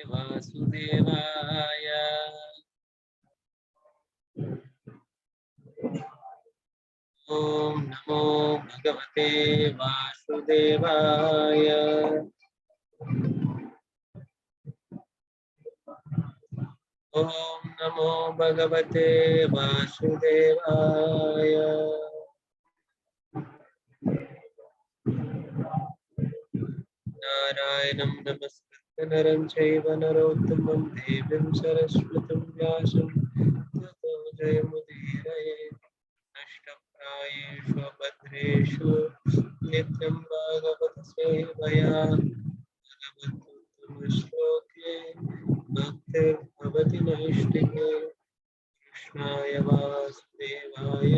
वासुदेवाय। ओम नमो भगवते वासुदेवाय। ओम नमो भगवते वासुदेवाय। नारायणं नमस्कृत्य नरं चैव नरोत्तमं देवीं सरस्वतीं व्यासं ततो जयमुदीरये। नष्टप्रायेषु भद्रेषु नित्यं भागवत सेवया भगवतोत्तमश्लोके भक्तिर्भवति नैष्टिके। कृष्णाय वासुदेवाय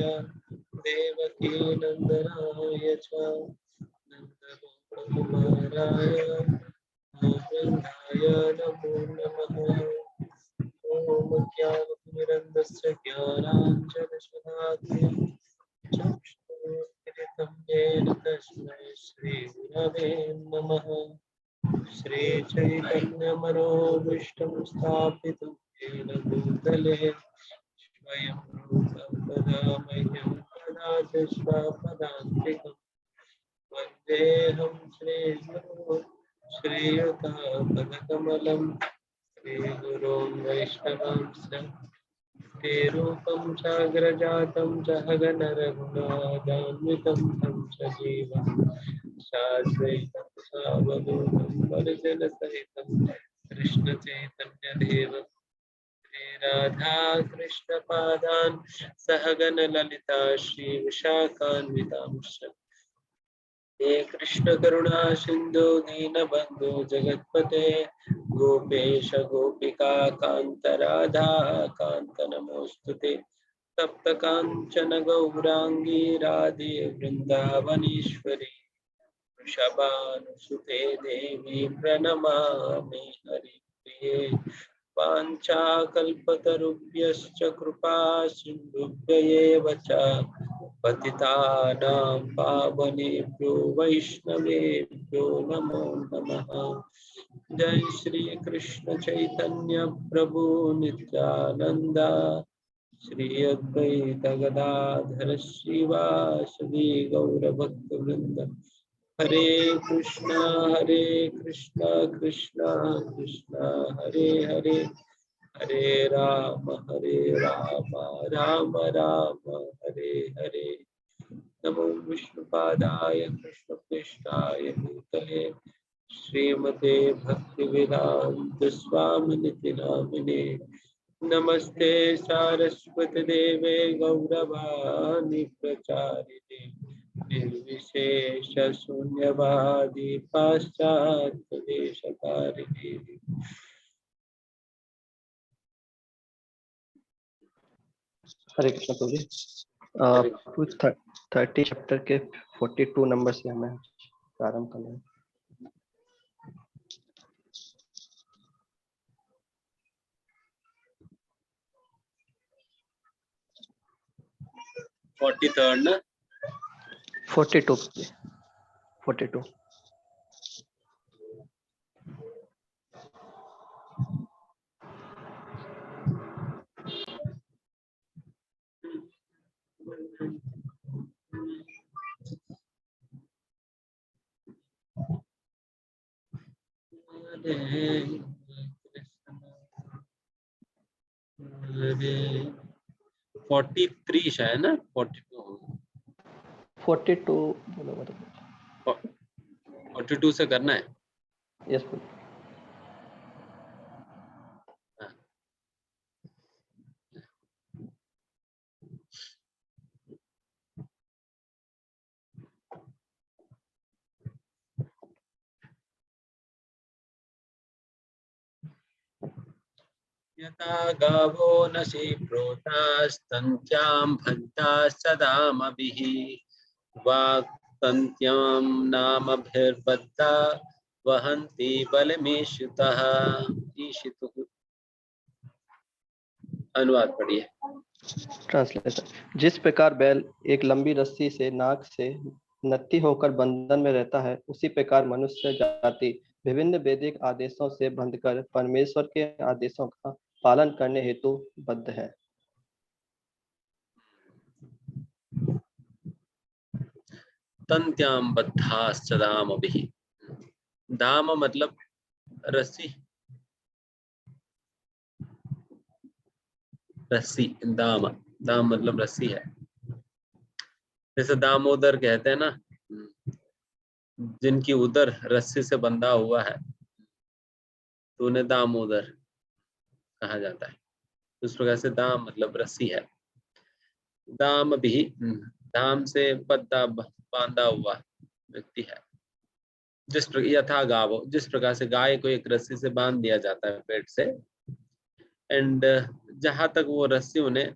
देवकीनन्दनाय च नन्दगोपकुमाराय गोविन्दाय नमो नमः। ॐ ज्ञानतिमिरन्दस्य ज्ञानाञ्जनशलाकया चक्षुरुन्मिलितं येन तस्मै श्रीगुरवे नमः। श्रीचैतन्यमनोभीष्टं स्थापितं येन भूतले स्वयं रूपं तदा मह्यं ददाति स्वपदान्तिकं। वन्देऽहं श्रीगुरुं श्रीयुतापदकमलं श्रीगुरों वैष्णवांश्च रूपं साग्रजातं सहगण रघुनाथान्वितं तं सजीवं साद्वैतं सावधूतं परिजनसहितं कृष्णचैतन्यदेवं श्रीराधा कृष्णपादान् सहगण ललिता श्रीविशाखान्वितांश्च हे कृष्ण करुणा सिंधु दीनबंधु जगतपते गोपेश गोपिका कांत राधा कांत नमोस्तुते तप्त कांचन गौरांगी राधे वृंदावनेश्वरी वृषभानुसुते देवी प्रणमामि हरिप्रिये वाञ्छाकल्पतरुभ्यश्च कृपा सिन्धुभ्यैव च पतितानां पावनेभ्यो वैष्णवेभ्यो नमो नमः। जय श्री कृष्ण चैतन्य प्रभु नित्यानंद श्री अद्वैत गदाधर श्रीवासदि गौरभक्तवृंद। हरे कृष्णा कृष्णा कृष्णा हरे हरे हरे राम राम राम हरे हरे। नमो विष्णुपादाय कृष्णप्रेष्ठाय भूतले श्रीमते भक्तिवेदांत स्वामिनिति नामिने। नमस्ते सारस्वती देवे गौरवाणी प्रचारिणे निर्विशेष शून्यवादी पाश्चात्य देशकारिणे। हरे कृष्ण प्रभु जी। 30 चैप्टर के 42 नंबर से हमें प्रारंभ करना है। ना 42 43 शायद ना 42 से करना है। यस यथा गावो नसी प्रोतास्तन्त्यां भन्ताः सदामभिः वाक्तन्त्यां नामभिर्बद्धा वहन्ति बलमीशुतः। अनुवाद पढ़िए। ट्रांसलेशन। जिस प्रकार बैल एक लंबी रस्सी से नाक से नत्थी होकर बंधन में रहता है, उसी प्रकार मनुष्य जाति विभिन्न वैदिक आदेशों से बंधकर परमेश्वर के आदेशों का पालन करने हेतु बद्ध है। तन्त्याम बद्धाश्च दामभिः। दाम मतलब रस्सी, रस्सी, दाम, दाम मतलब रस्सी है। जैसे दामोदर कहते हैं ना, जिनकी उदर रस्सी से बंधा हुआ है तो उन्हें दामोदर कहा जाता है। उस प्रकार से दाम मतलब रस्सी है। दाम भी, दाम से बद्धा बांधा हुआ व्यक्ति है। जिस यथा गावो, जिस प्रकार से गाय को एक रस्सी से बांध दिया जाता है पेट से, एंड जहां तक वो रस्सी उन्हें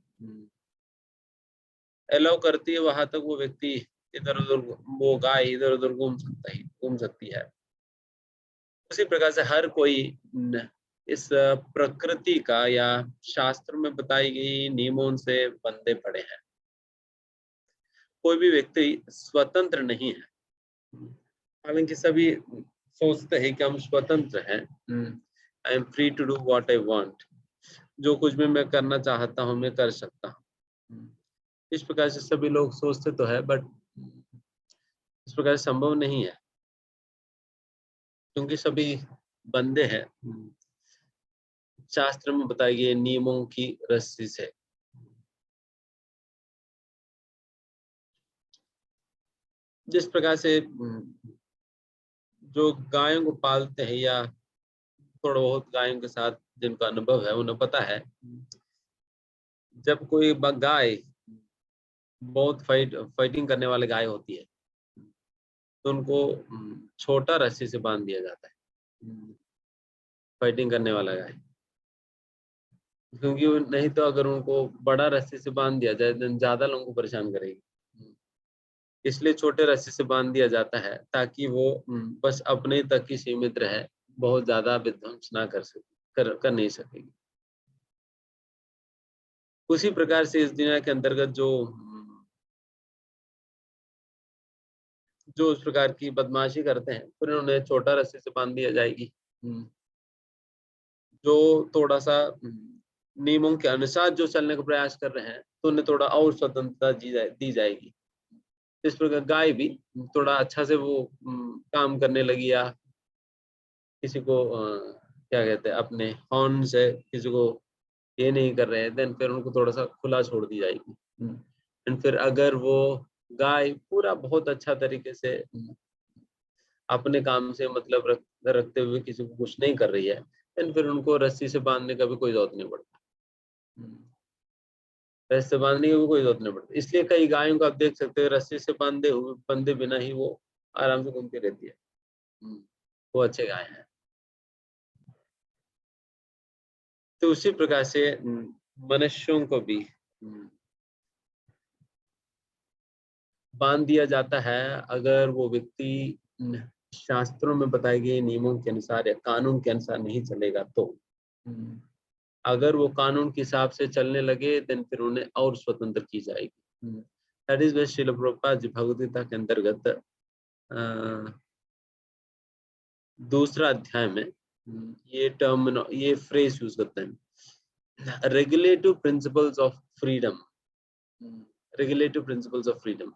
अलाउ करती है वहां तक वो व्यक्ति इधर उधर, वो गाय इधर उधर घूम सकती है। उसी प्रकार से हर कोई इस प्रकृति का या शास्त्र में बताई गई नियमों से बंधे पड़े हैं। कोई भी व्यक्ति स्वतंत्र नहीं है, हालांकि सभी सोचते हैं कि हम स्वतंत्र हैं। I am free to do what I want, जो कुछ भी मैं करना चाहता हूँ मैं कर सकता हूँ। इस प्रकार से सभी लोग सोचते तो है, बट इस प्रकार से संभव नहीं है, क्योंकि सभी बंधे हैं शास्त्र में बताए गए नियमों की रस्सी से। जिस प्रकार से जो गायों को पालते हैं या थोड़ा बहुत गायों के साथ जिनका अनुभव है उन्हें पता है, जब कोई गाय बहुत फाइटिंग करने वाली गाय होती है तो उनको छोटा रस्सी से बांध दिया जाता है, फाइटिंग करने वाला गाय, क्योंकि नहीं तो अगर उनको बड़ा रस्सी से बांध दिया जाए तो ज्यादा लोगों को परेशान करेगी। इसलिए छोटे रस्सी से बांध दिया जाता है ताकि वो बस अपने तक ही सीमित रहे, बहुत ज्यादा विध्वंस ना कर नहीं सकेगी। उसी प्रकार से इस दुनिया के अंतर्गत जो उस प्रकार की बदमाशी करते हैं फिर उन्हें छोटा रस्सी से बांध दिया जाएगी। जो थोड़ा सा नियमों के अनुसार जो चलने का प्रयास कर रहे हैं तो उन्हें थोड़ा और स्वतंत्रता दी जाएगी। इस प्रकार गाय भी थोड़ा अच्छा से वो काम करने लगी या किसी को क्या कहते हैं अपने हॉर्न से किसी को ये नहीं कर रहे हैं, देन फिर उनको थोड़ा सा खुला छोड़ दी जाएगी। एंड फिर अगर वो गाय पूरा बहुत अच्छा तरीके से अपने काम से मतलब रखते हुए किसी को कुछ नहीं कर रही है, देन फिर उनको रस्सी से बांधने का भी कोई जरूरत नहीं पड़ता। रस्सी से बांधने की भी कोई जरूरत नहीं पड़ती। इसलिए कई गायों को आप देख सकते हैं रस्सी से बंधे बिना ही वो आराम से घूमती रहती है। वो अच्छे गाय हैं। तो उसी प्रकार से मनुष्यों को भी बांध दिया जाता है अगर वो व्यक्ति शास्त्रों में बताए गए नियमों के अनुसार या कानून के अनुसार नहीं चलेगा तो। अगर वो कानून के हिसाब से चलने लगे देन फिर उन्हें और स्वतंत्र की जाएगी। दैट इज श्रील प्रभुपाद जी भगवद गीता के अंतर्गत दूसरा अध्याय में ये फ्रेज यूज करते हैं, regulative principles of freedom. Regulative principles of freedom,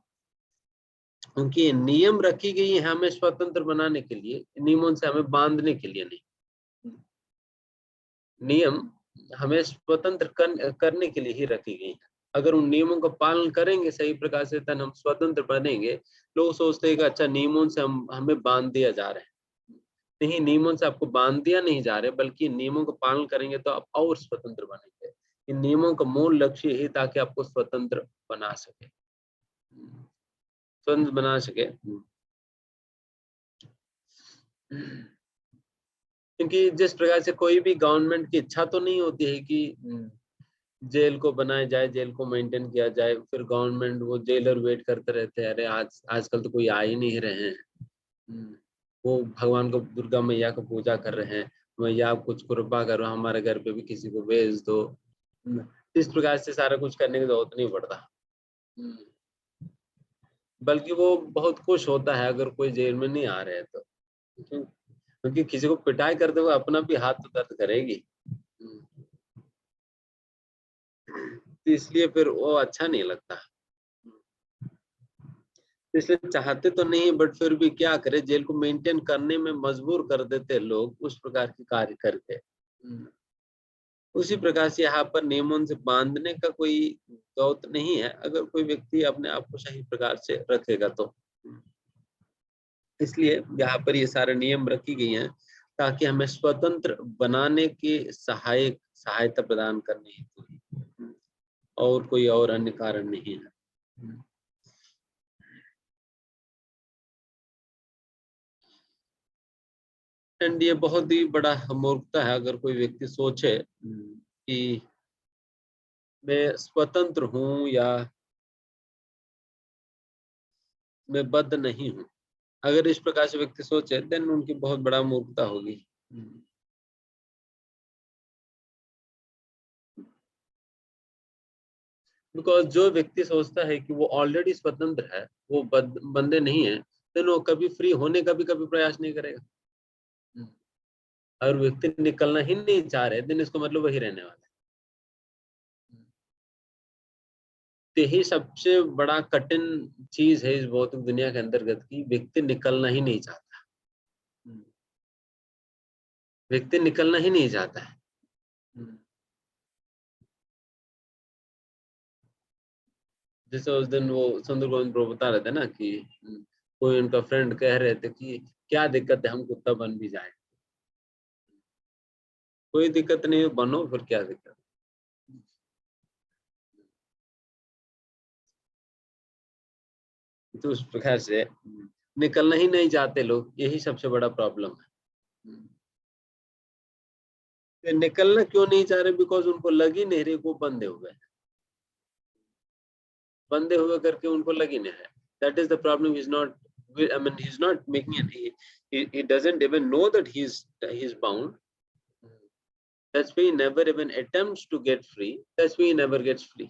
क्योंकि नियम रखी गई है हमें स्वतंत्र बनाने के लिए, नियमों से हमें बांधने के लिए नहीं। नियम हमें स्वतंत्र करने के लिए ही रखी गई है। अगर उन नियमों का पालन करेंगे सही प्रकार से तब हम स्वतंत्र बनेंगे। लोग सोचते हैं कि अच्छा नियमों से हमें बांध दिया जा रहा है। नहीं, नियमों से आपको बांध दिया नहीं जा रहे, बल्कि नियमों का पालन करेंगे तो आप और स्वतंत्र बनेंगे। इन नियमों का मूल लक्ष्य ही ताकि आपको स्वतंत्र बना सके, स्वतंत्र बना सके। क्योंकि जिस प्रकार से कोई भी गवर्नमेंट की इच्छा तो नहीं होती है कि जेल को बनाया जाए, जेल को मेंटेन किया जाए, फिर गवर्नमेंट वो जेलर वेट करते रहते हैं, अरे आजकल तो कोई आ ही नहीं रहे हैं, वो भगवान को, दुर्गा मैया को पूजा कर रहे हैं, मैया आप कुछ कृपा करो हमारे घर पे भी किसी को भेज दो। इस प्रकार से सारा कुछ करने की जरूरत नहीं पड़ता, बल्कि वो बहुत खुश होता है अगर कोई जेल में नहीं आ रहे हैं तो। क्योंकि किसी को पिटाई करते हुए अपना भी हाथ तो दर्द करेगी। तो इसलिए फिर वो अच्छा नहीं लगता। इसलिए चाहते तो नहीं, बट फिर भी क्या करे, जेल को मेंटेन करने में मजबूर कर देते लोग उस प्रकार के कार्य करके। उसी प्रकार से यहाँ पर नियमों से बांधने का कोई दौत नहीं है, अगर कोई व्यक्ति अपने आप को सही प्रकार से रखेगा तो। इसलिए यहाँ पर ये सारे नियम रखी गई हैं ताकि हमें स्वतंत्र बनाने की सहायता प्रदान करनी है, और कोई और अन्य कारण नहीं है। एंड ये बहुत ही बड़ा मूर्खता है अगर कोई व्यक्ति सोचे कि मैं स्वतंत्र हूं या मैं बद्ध नहीं हूं। अगर इस प्रकार से व्यक्ति सोचे देन उनकी बहुत बड़ा मूर्खता होगी। बिकॉज जो व्यक्ति सोचता है कि वो ऑलरेडी स्वतंत्र है, वो बंदे नहीं है, देन वो कभी फ्री होने का भी कभी प्रयास नहीं करेगा। और व्यक्ति निकलना ही नहीं चाह रहे देन इसको मतलब वही रहने वाला है। तो यही सबसे बड़ा कठिन चीज है इस भौतिक दुनिया के अंतर्गत की व्यक्ति निकलना ही नहीं चाहता। व्यक्ति निकलना ही नहीं चाहता है। जैसे उस दिन वो सुंदर गोविंद प्रभु बता रहे थे ना कि कोई उनका फ्रेंड कह रहे थे कि क्या दिक्कत है, हम कुत्ता बन भी जाए। कोई दिक्कत नहीं, बनो, फिर क्या दिक्कत। तो उस प्रकार से निकलना ही नहीं चाहते लोग, यही सबसे बड़ा प्रॉब्लम है। तो निकलना क्यों नहीं चाह रहे? बिकॉज उनको लग ही नहीं रही वो बंधे हुए हैं। बंधे हुए करके उनको लग ही नहीं है। That is the problem. Is not, I mean, he's not making it. He doesn't even know that he's bound. That's why he never even attempts to get free. That's why he never gets free.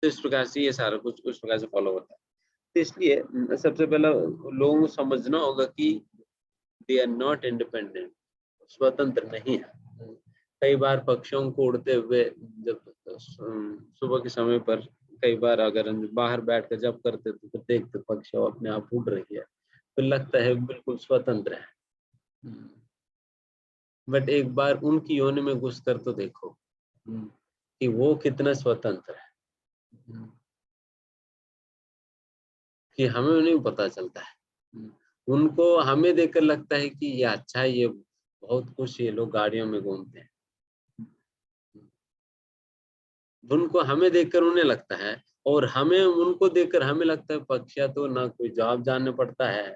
तो इस प्रकार से ये सारा कुछ उस प्रकार से फॉलो होता है। तो इसलिए सबसे पहला लोगों को समझना होगा कि they are not independent, स्वतंत्र नहीं है। कई बार पक्षियों को उड़ते हुए जब सुबह के समय पर कई बार अगर हम बाहर बैठ कर जब करते तो देखते पक्षी अपने आप उड़ रही है, तो लगता है बिल्कुल स्वतंत्र है। बट एक बार उनकी योनि में घुस कर तो देखो कि वो कितना स्वतंत्र है, कि हमें नहीं पता चलता है। उनको हमें देखकर लगता है कि ये अच्छा है, ये बहुत खुश, ये लोग गाड़ियों में घूमते हैं। उनको हमें देखकर उन्हें लगता है, और हमें उनको देखकर हमें लगता है पक्षियां तो ना कोई जॉब जानना पड़ता है,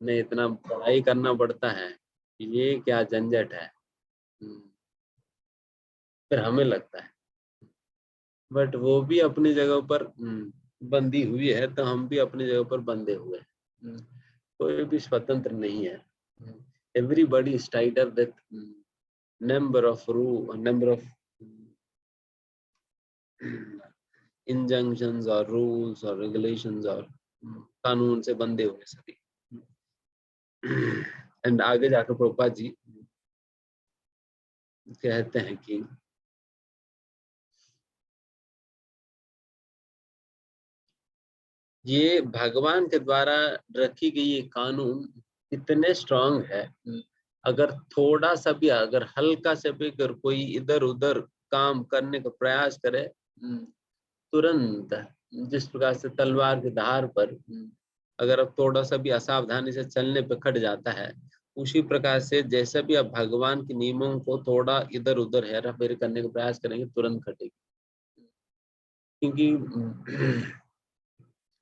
न इतना पढ़ाई करना पड़ता है, ये क्या झंझट है। फिर हमें लगता है, बट वो भी अपनी जगह पर बंधी हुई है, तो हम भी अपनी जगह पर बंधे हुए हैं। कोई भी स्वतंत्र नहीं है। Everybody is tied up with number of injunctions or rules or regulations और कानून से बंधे हुए सभी। एंड आगे जाकर प्रभुपाद जी कहते हैं कि ये भगवान के द्वारा रखी गई ये कानून इतने स्ट्रांग है, अगर थोड़ा सा भी, अगर हल्का से भी अगर कोई इधर उधर काम करने का प्रयास करे, तुरंत जिस प्रकार से तलवार की धार पर अगर अब थोड़ा सा भी असावधानी से चलने पे कट जाता है, उसी प्रकार से जैसे भी आप भगवान के नियमों को थोड़ा इधर उधर हेरा फेरी करने का प्रयास करेंगे, तुरंत कटेगी। क्योंकि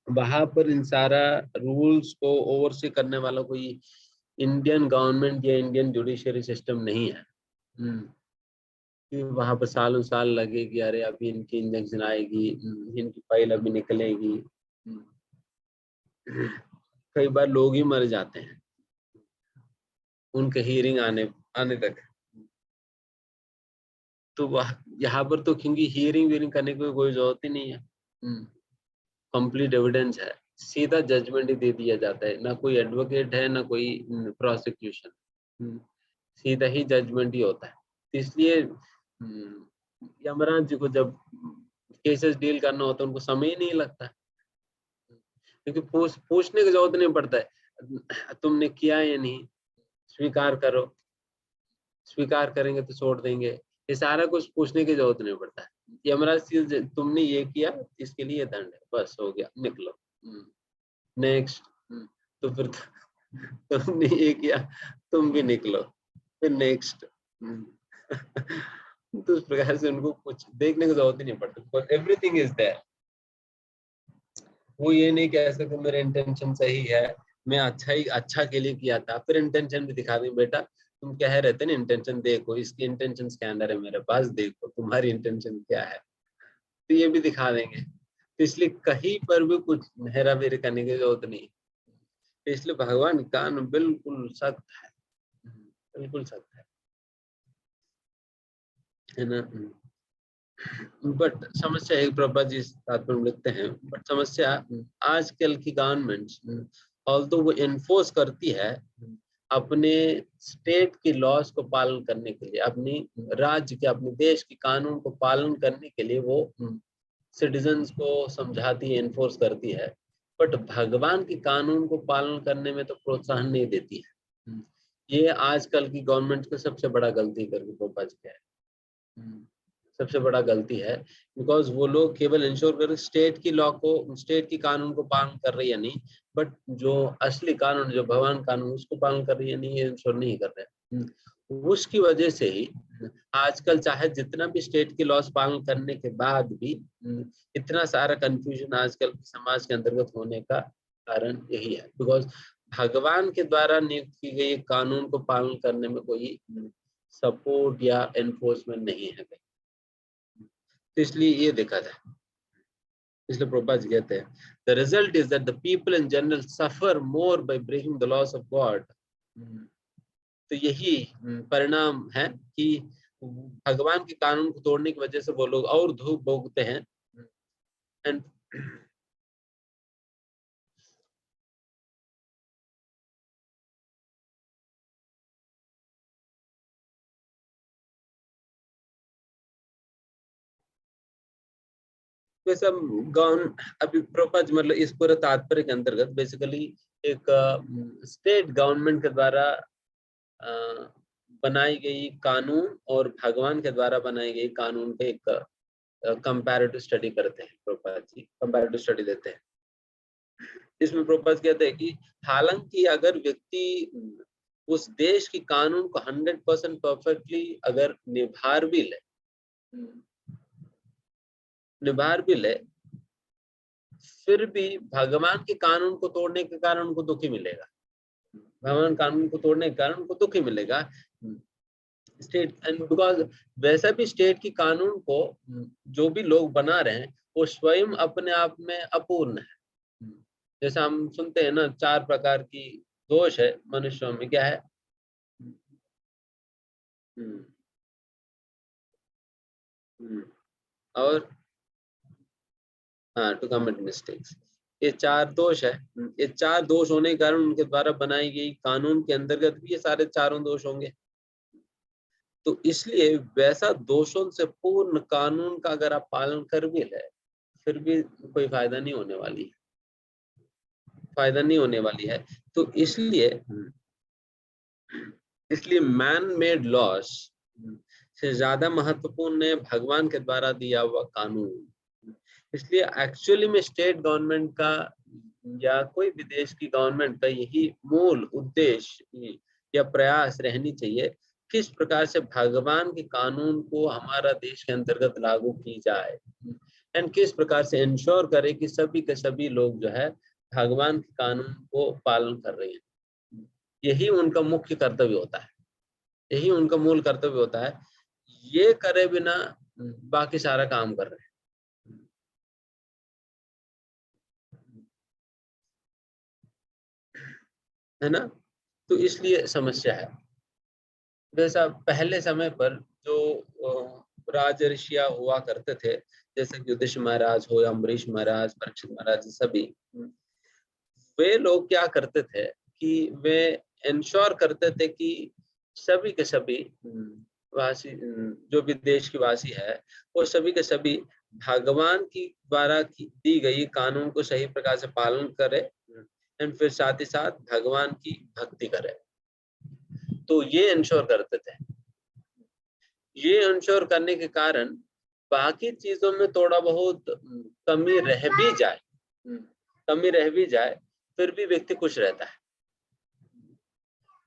वहां पर इन सारा रूल्स को ओवरसी करने वाला कोई इंडियन गवर्नमेंट या इंडियन जुडिशियरी सिस्टम नहीं है। कि वहां पर सालों साल लगेगी, अरे अभी इनकी इंजेक्शन आएगी, इनकी फाइल अभी निकलेगी। कई बार लोग ही मर जाते हैं उनके हियरिंग आने तक। तो वह यहाँ पर तो क्योंकि हियरिंग वीयरिंग करने की कोई जरूरत ही नहीं है, कंप्लीट एविडेंस है। सीधा जजमेंट ही दे दिया जाता है, ना कोई एडवोकेट है ना कोई प्रोसिक्यूशन, सीधा ही जजमेंट ही होता है। तो इसलिए यमराज जी को जब केसेस डील करना होता है उनको समय ही नहीं लगता, क्योंकि पूछने की जरूरत नहीं पड़ता है, तुमने किया या नहीं, स्वीकार करो, स्वीकार करेंगे तो छोड़ देंगे, ये सारा कुछ पूछने की जरूरत नहीं पड़ता है। यमराज जी तुमने ये किया इसके लिए दंड है, बस हो गया, निकलो, नेक्स्ट। तो फिर तुमने ये किया, तुम भी निकलो, फिर नेक्स्ट। तो उस प्रकार से उनको कुछ देखने की जरूरत ही नहीं पड़ती, बिकॉज एवरीथिंग इज देयर। वो ये नहीं कह सकते मेरा इंटेंशन सही है, मैं अच्छा के लिए किया था, फिर इंटेंशन भी दिखा दें, बेटा तुम कह रहे थे ना इंटेंशन देखो, इसकी इंटेंशन स्कैनर है मेरे पास, देखो तुम्हारी इंटेंशन क्या है, तो ये भी दिखा देंगे। तो इसलिए कहीं पर भी कुछ हेरा फेरी करने की जरूरत नहीं, इसलिए भगवान का कानून बिल्कुल सख्त है, बिल्कुल सख्त है ना। बट समस्या एक प्रभा जी तात्पर्य लिखते हैं, बट समस्या आजकल की गवर्नमेंट्स ऑल्दो वो एनफोर्स करती है अपने स्टेट की लॉज को पालन करने के लिए, अपनी राज्य के अपने देश के कानून को पालन करने के लिए वो सिटीजन्स को समझाती है, एनफोर्स करती है, बट भगवान के कानून को पालन करने में तो प्रोत्साहन नहीं देती है। ये आजकल की गवर्नमेंट का सबसे बड़ा गलती करके प्रभा जी है, सबसे बड़ा गलती है, बिकॉज वो लोग केवल इंश्योर कर स्टेट की लॉ को, स्टेट की कानून को पालन कर रही है नहीं, बट जो असली कानून, जो भगवान कानून, उसको पालन कर रही है नहीं, ये इंश्योर नहीं कर रहे। उसकी वजह से ही आजकल चाहे जितना भी स्टेट की लॉस पालन करने के बाद भी इतना सारा कंफ्यूजन आजकल समाज के अंतर्गत होने का कारण यही है, बिकॉज भगवान के द्वारा नियुक्त की गई कानून को पालन करने में कोई सपोर्ट या एनफोर्समेंट नहीं है, तो इसलिए ये देखा जाए। इसलिए प्रभुपाद जी कहते हैं the result is that the people in general suffer more by breaking the laws of God. तो यही परिणाम है कि भगवान के कानून को तोड़ने की वजह से वो लोग और धूप भोगते हैं। एंड वैसे अभी प्रपंच मतलब इस पूरे तात्पर्य के अंतर्गत बेसिकली एक स्टेट गवर्नमेंट के द्वारा बनाई गई कानून और भगवान के द्वारा बनाई गई कानून पे एक कंपैरेटिव स्टडी करते हैं, प्रभुपाद जी कंपैरेटिव स्टडी देते हैं। इसमें प्रभुपाद कहते हैं कि हालांकि अगर व्यक्ति उस देश की कानून को 100% परफेक्टली अगर निभा भी ले फिर भी भगवान के कानून को तोड़ने के कारण उनको दुखी मिलेगा, भगवान कानून को तोड़ने के कारण उनको दुखी मिलेगा स्टेट। एंड बिकॉज वैसा भी स्टेट की कानून को जो भी लोग बना रहे हैं वो स्वयं अपने आप में अपूर्ण है। जैसा हम सुनते हैं ना 4 प्रकार की दोष है मनुष्यों में, क्या है? और हाँ, टू कमिट मिस्टेक्स, ये 4 दोष है। ये 4 दोष होने के कारण उनके द्वारा बनाई गई कानून के अंतर्गत भी ये सारे चारों दोष होंगे। तो इसलिए वैसा दोषों से पूर्ण कानून का अगर आप पालन कर भी ले फिर भी कोई फायदा नहीं होने वाली है। तो इसलिए मैन मेड लॉस से ज्यादा महत्वपूर्ण है भगवान के द्वारा दिया हुआ कानून। इसलिए एक्चुअली में स्टेट गवर्नमेंट का या कोई भी देश की गवर्नमेंट का यही मूल उद्देश्य या प्रयास रहनी चाहिए, किस प्रकार से भगवान के कानून को हमारा देश के अंतर्गत लागू की जाए एंड किस प्रकार से इंश्योर करे कि सभी के सभी लोग जो है भगवान के कानून को पालन कर रहे हैं। यही उनका मुख्य कर्तव्य होता है, यही उनका मूल कर्तव्य होता है। ये करे बिना बाकी सारा काम कर रहे हैं, है ना। तो इसलिए समस्या है। वैसा पहले समय पर जो राज ऋषिया हुआ करते थे, जैसे कि युधिष्ठिर महाराज हो या अम्बरीश महाराज, परीक्षित महाराज, सभी वे लोग क्या करते थे कि वे इंश्योर करते थे कि सभी के सभी वासी, जो भी देश के वासी है, वो सभी के सभी भगवान की द्वारा दी गई कानून को सही प्रकार से पालन करे, एंड फिर साथ ही साथ भगवान की भक्ति करे। तो ये इंश्योर करते थे। ये इंश्योर करने के कारण बाकी चीजों में थोड़ा बहुत कमी रह भी जाए, फिर भी व्यक्ति खुश रहता है।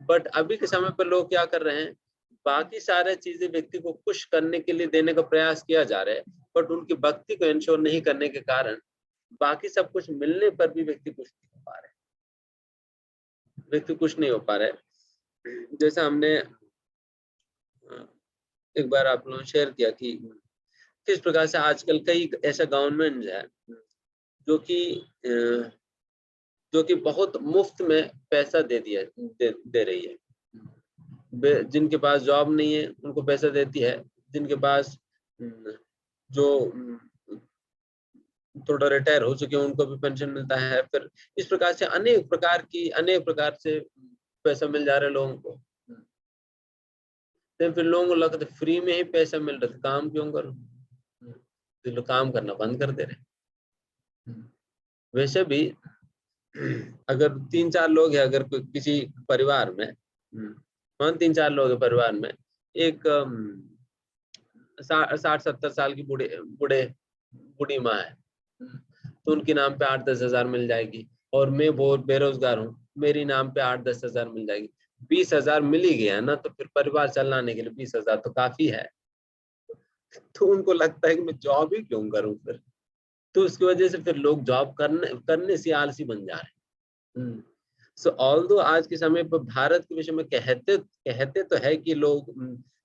बट अभी के समय पर लोग क्या कर रहे हैं, बाकी सारे चीजें व्यक्ति को खुश करने के लिए देने का प्रयास किया जा रहा है, बट उनकी भक्ति को इंश्योर नहीं करने के कारण बाकी सब कुछ मिलने पर भी व्यक्ति खुश नहीं हो पा रहे। जैसे हमने एक बार आप लोगों ने शेयर किया कि किस प्रकार से आजकल कई ऐसा गवर्नमेंट है जो कि बहुत मुफ्त में पैसा दे रही है। जिनके पास जॉब नहीं है उनको पैसा देती है, जिनके पास जो थोड़ा रिटायर हो चुके हैं उनको भी पेंशन मिलता है। फिर इस प्रकार से अनेक प्रकार से पैसा मिल जा रहा है लोगों को। तो फिर लोगों को लगता है फ्री में ही पैसा मिल रहा है, काम क्यों करूं? तो लोग काम करना बंद कर दे रहे। वैसे भी अगर 3-4 लोग हैं, अगर किसी परिवार में 3-4 लोग हैं परिवार में, एक 60-70 साल की बूढ़ी माँ है, तो उनके नाम पे 8-10 हजार मिल जाएगी। और मैं बहुत बेरोजगार हूँ, मेरी नाम पे 8-10 हजार मिल जाएगी। 20 हजार मिल ही गया ना, तो फिर परिवार चलाने के लिए 20 हजार तो काफी है। तो उनको लगता है कि मैं जॉब ही क्यों करूं फिर। तो उसकी वजह से फिर लोग जॉब करने से आलसी बन जा रहे हैं। सो ऑल्दो आज के समय पर भारत के विषय में कहते तो है कि लोग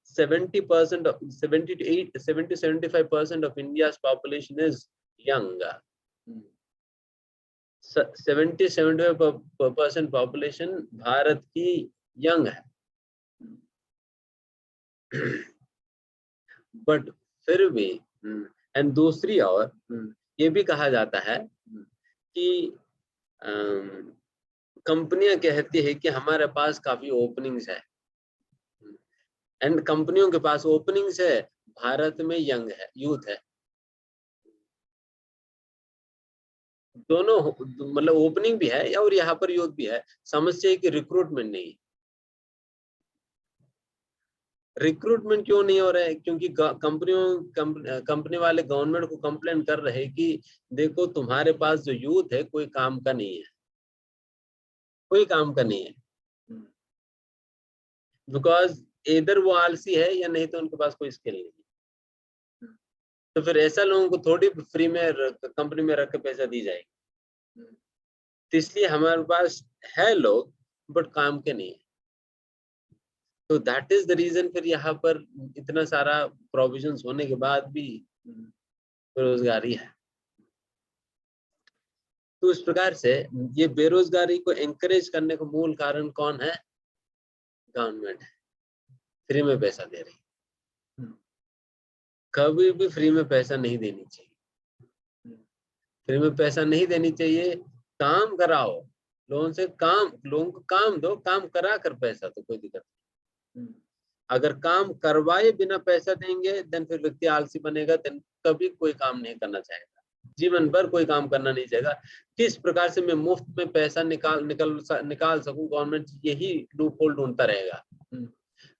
70% 70-75% of India's population is young. 70-75% population Bharat की यंग है। बट फिर भी एंड दूसरी ओर ये भी कहा जाता है कि कंपनियां कहती है कि हमारे पास काफी ओपनिंग्स है, एंड कंपनियों के पास ओपनिंग्स है, भारत में यंग है, यूथ है। दोनों मतलब ओपनिंग भी है और यहाँ पर यूथ भी है। समस्या है कि रिक्रूटमेंट नहीं है। रिक्रूटमेंट क्यों नहीं हो रहा है? क्योंकि कंपनी वाले गवर्नमेंट को कंप्लेन कर रहे हैं कि देखो तुम्हारे पास जो यूथ है कोई काम का नहीं है, बिकॉज इधर वो आलसी है या नहीं तो उनके पास कोई स्किल नहीं है। तो फिर ऐसा लोगों को थोड़ी फ्री में कंपनी में रख के पैसा दी जाएगी। तो इसलिए हमारे पास है लोग बट काम के नहीं है। तो दैट इज द रीजन फिर यहाँ पर इतना सारा प्रोविजंस होने के बाद भी बेरोजगारी है। तो इस प्रकार से ये बेरोजगारी को एनकरेज करने का मूल कारण कौन है? गवर्नमेंट है, फ्री में पैसा दे रही। कभी भी फ्री में पैसा नहीं देनी चाहिए। फ्री में पैसा नहीं देनी चाहिए। काम कराओ, लोगों को काम दो, काम करा कर पैसा तो कोई दिक्कत नहीं। अगर काम करवाए बिना पैसा देंगे देन फिर व्यक्ति आलसी बनेगा, देन कभी कोई काम नहीं करना चाहेगा, जीवन भर कोई काम करना नहीं चाहेगा। किस प्रकार से मैं मुफ्त में पैसा निकाल सकूं, गवर्नमेंट यही लूप होल ढूंढता रहेगा।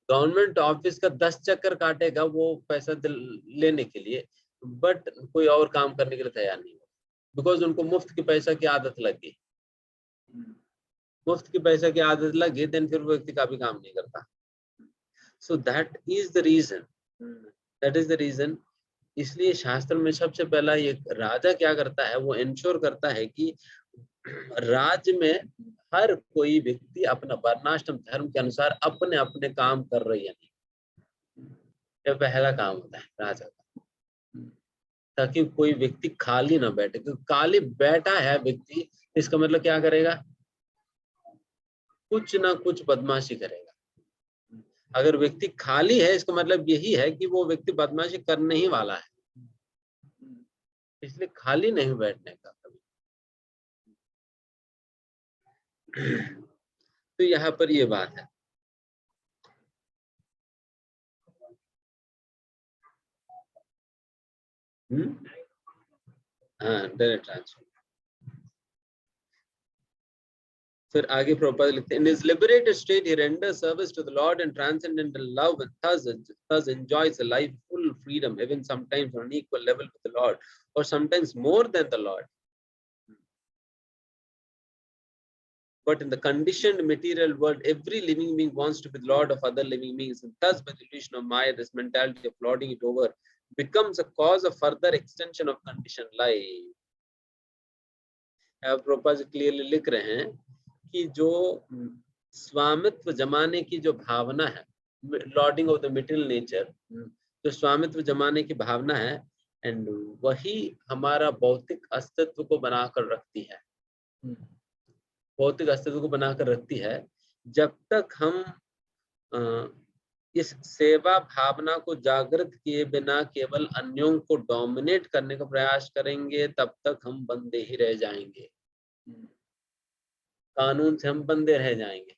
गवर्नमेंट ऑफिस का 10 चक्कर काटेगा वो पैसा लेने के लिए, बट कोई और काम करने के लिए तैयार नहीं होगा, बिकॉज उनको मुफ्त के पैसा की आदत लग गई। मुफ्त के पैसा की आदत लग गई देन फिर वो व्यक्ति का भी काम नहीं करता। So that is the reason. इसलिए शास्त्र में सबसे पहला ये राजा क्या करता है, वो इंश्योर करता है कि राज्य में हर कोई व्यक्ति अपना वर्णाश्रम धर्म के अनुसार अपने अपने काम कर रही है। ये पहला काम होता है राजा का, ताकि कोई व्यक्ति खाली ना बैठे। क्योंकि खाली बैठा है व्यक्ति, इसका मतलब क्या करेगा? कुछ ना कुछ बदमाशी करेगा। अगर व्यक्ति खाली है इसका मतलब यही है कि वो व्यक्ति बदमाशी करने ही वाला है। इसलिए खाली नहीं बैठने का कभी। तो यहाँ पर ये बात है। हाँ, डायरेक्ट ट्रांसफर। फिर आगे प्रभुपाद लिखते हैं, in his liberated state he renders service to the Lord and transcendental love, and thus enjoys a life full freedom, even sometimes on an equal level with the Lord, or sometimes more than the Lord. But in the conditioned material world, every living being wants to be the Lord of other living beings, and thus by the illusion of Maya, this mentality of lording it over becomes a cause of further extension of conditioned life. Prabhupada ji clearly लिख रहे हैं कि जो स्वामित्व जमाने की जो भावना है, lording of the material nature, जो स्वामित्व जमाने की भावना है, एंड वही हमारा भौतिक अस्तित्व को बनाकर रखती है, भौतिक अस्तित्व को बनाकर रखती है। जब तक हम इस सेवा भावना को जागृत किए बिना केवल अन्यों को डोमिनेट करने का प्रयास करेंगे, तब तक हम बंधे ही रह जाएंगे, कानून से हम बंधे रह जाएंगे।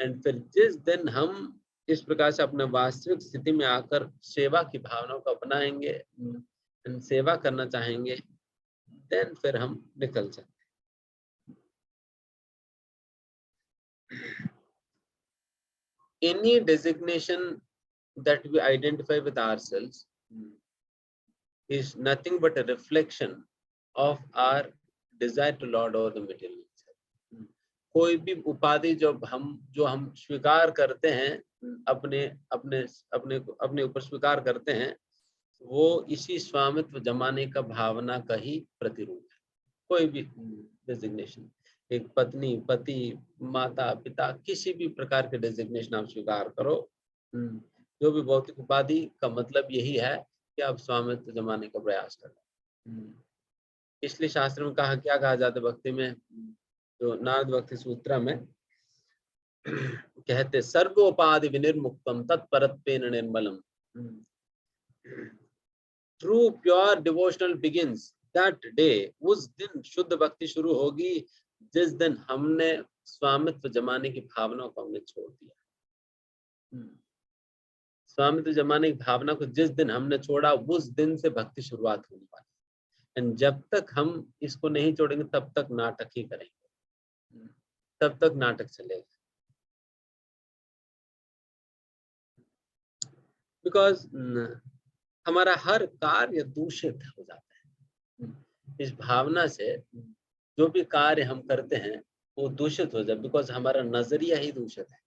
एंड फिर जिस दिन हम इस प्रकार से अपने वास्तविक स्थिति में आकर सेवा की भावना को अपनाएंगे, सेवा करना चाहेंगे, देन फिर हम निकल सकते। Any designation that we identify with ourselves is nothing but a reflection of our desire to lord over the material nature. कोई भी उपाधि जो हम स्वीकार करते हैं, अपने अपने अपने अपने ऊपर स्वीकार करते हैं, वो इसी स्वामित्व जमाने का भावना का ही प्रतिरूप है। कोई भी डेजिग्नेशन, एक पत्नी, पति, माता, पिता, किसी भी प्रकार के डेजिग्नेशन आप स्वीकार करो, जो भी भौतिक उपाधि का मतलब यही है कि आप स्वामित्व जमाने का प्रयास करो। इसलिए शास्त्र में क्या कहा जाता है भक्ति में, जो नारद भक्ति सूत्र में कहते, सर्वोपाधि विनिर्मुक्तम तत्परत्वेन निर्मलम। True pure devotional begins that day. उस दिन शुद्ध भक्ति शुरू होगी जिस दिन हमने स्वामित्व जमाने की भावना को हमने छोड़ दिया। स्वामित्व जमाने की भावना को जिस दिन हमने छोड़ा, उस दिन से भक्ति शुरुआत होने वाली। एंड जब तक हम इसको नहीं छोड़ेंगे, तब तक नाटक ही करेंगे, तब तक नाटक चलेगा। बिकॉज हमारा हर कार्य दूषित हो जाता है इस भावना से। जो भी कार्य हम करते हैं वो दूषित हो जाए, बिकॉज हमारा नजरिया ही दूषित है,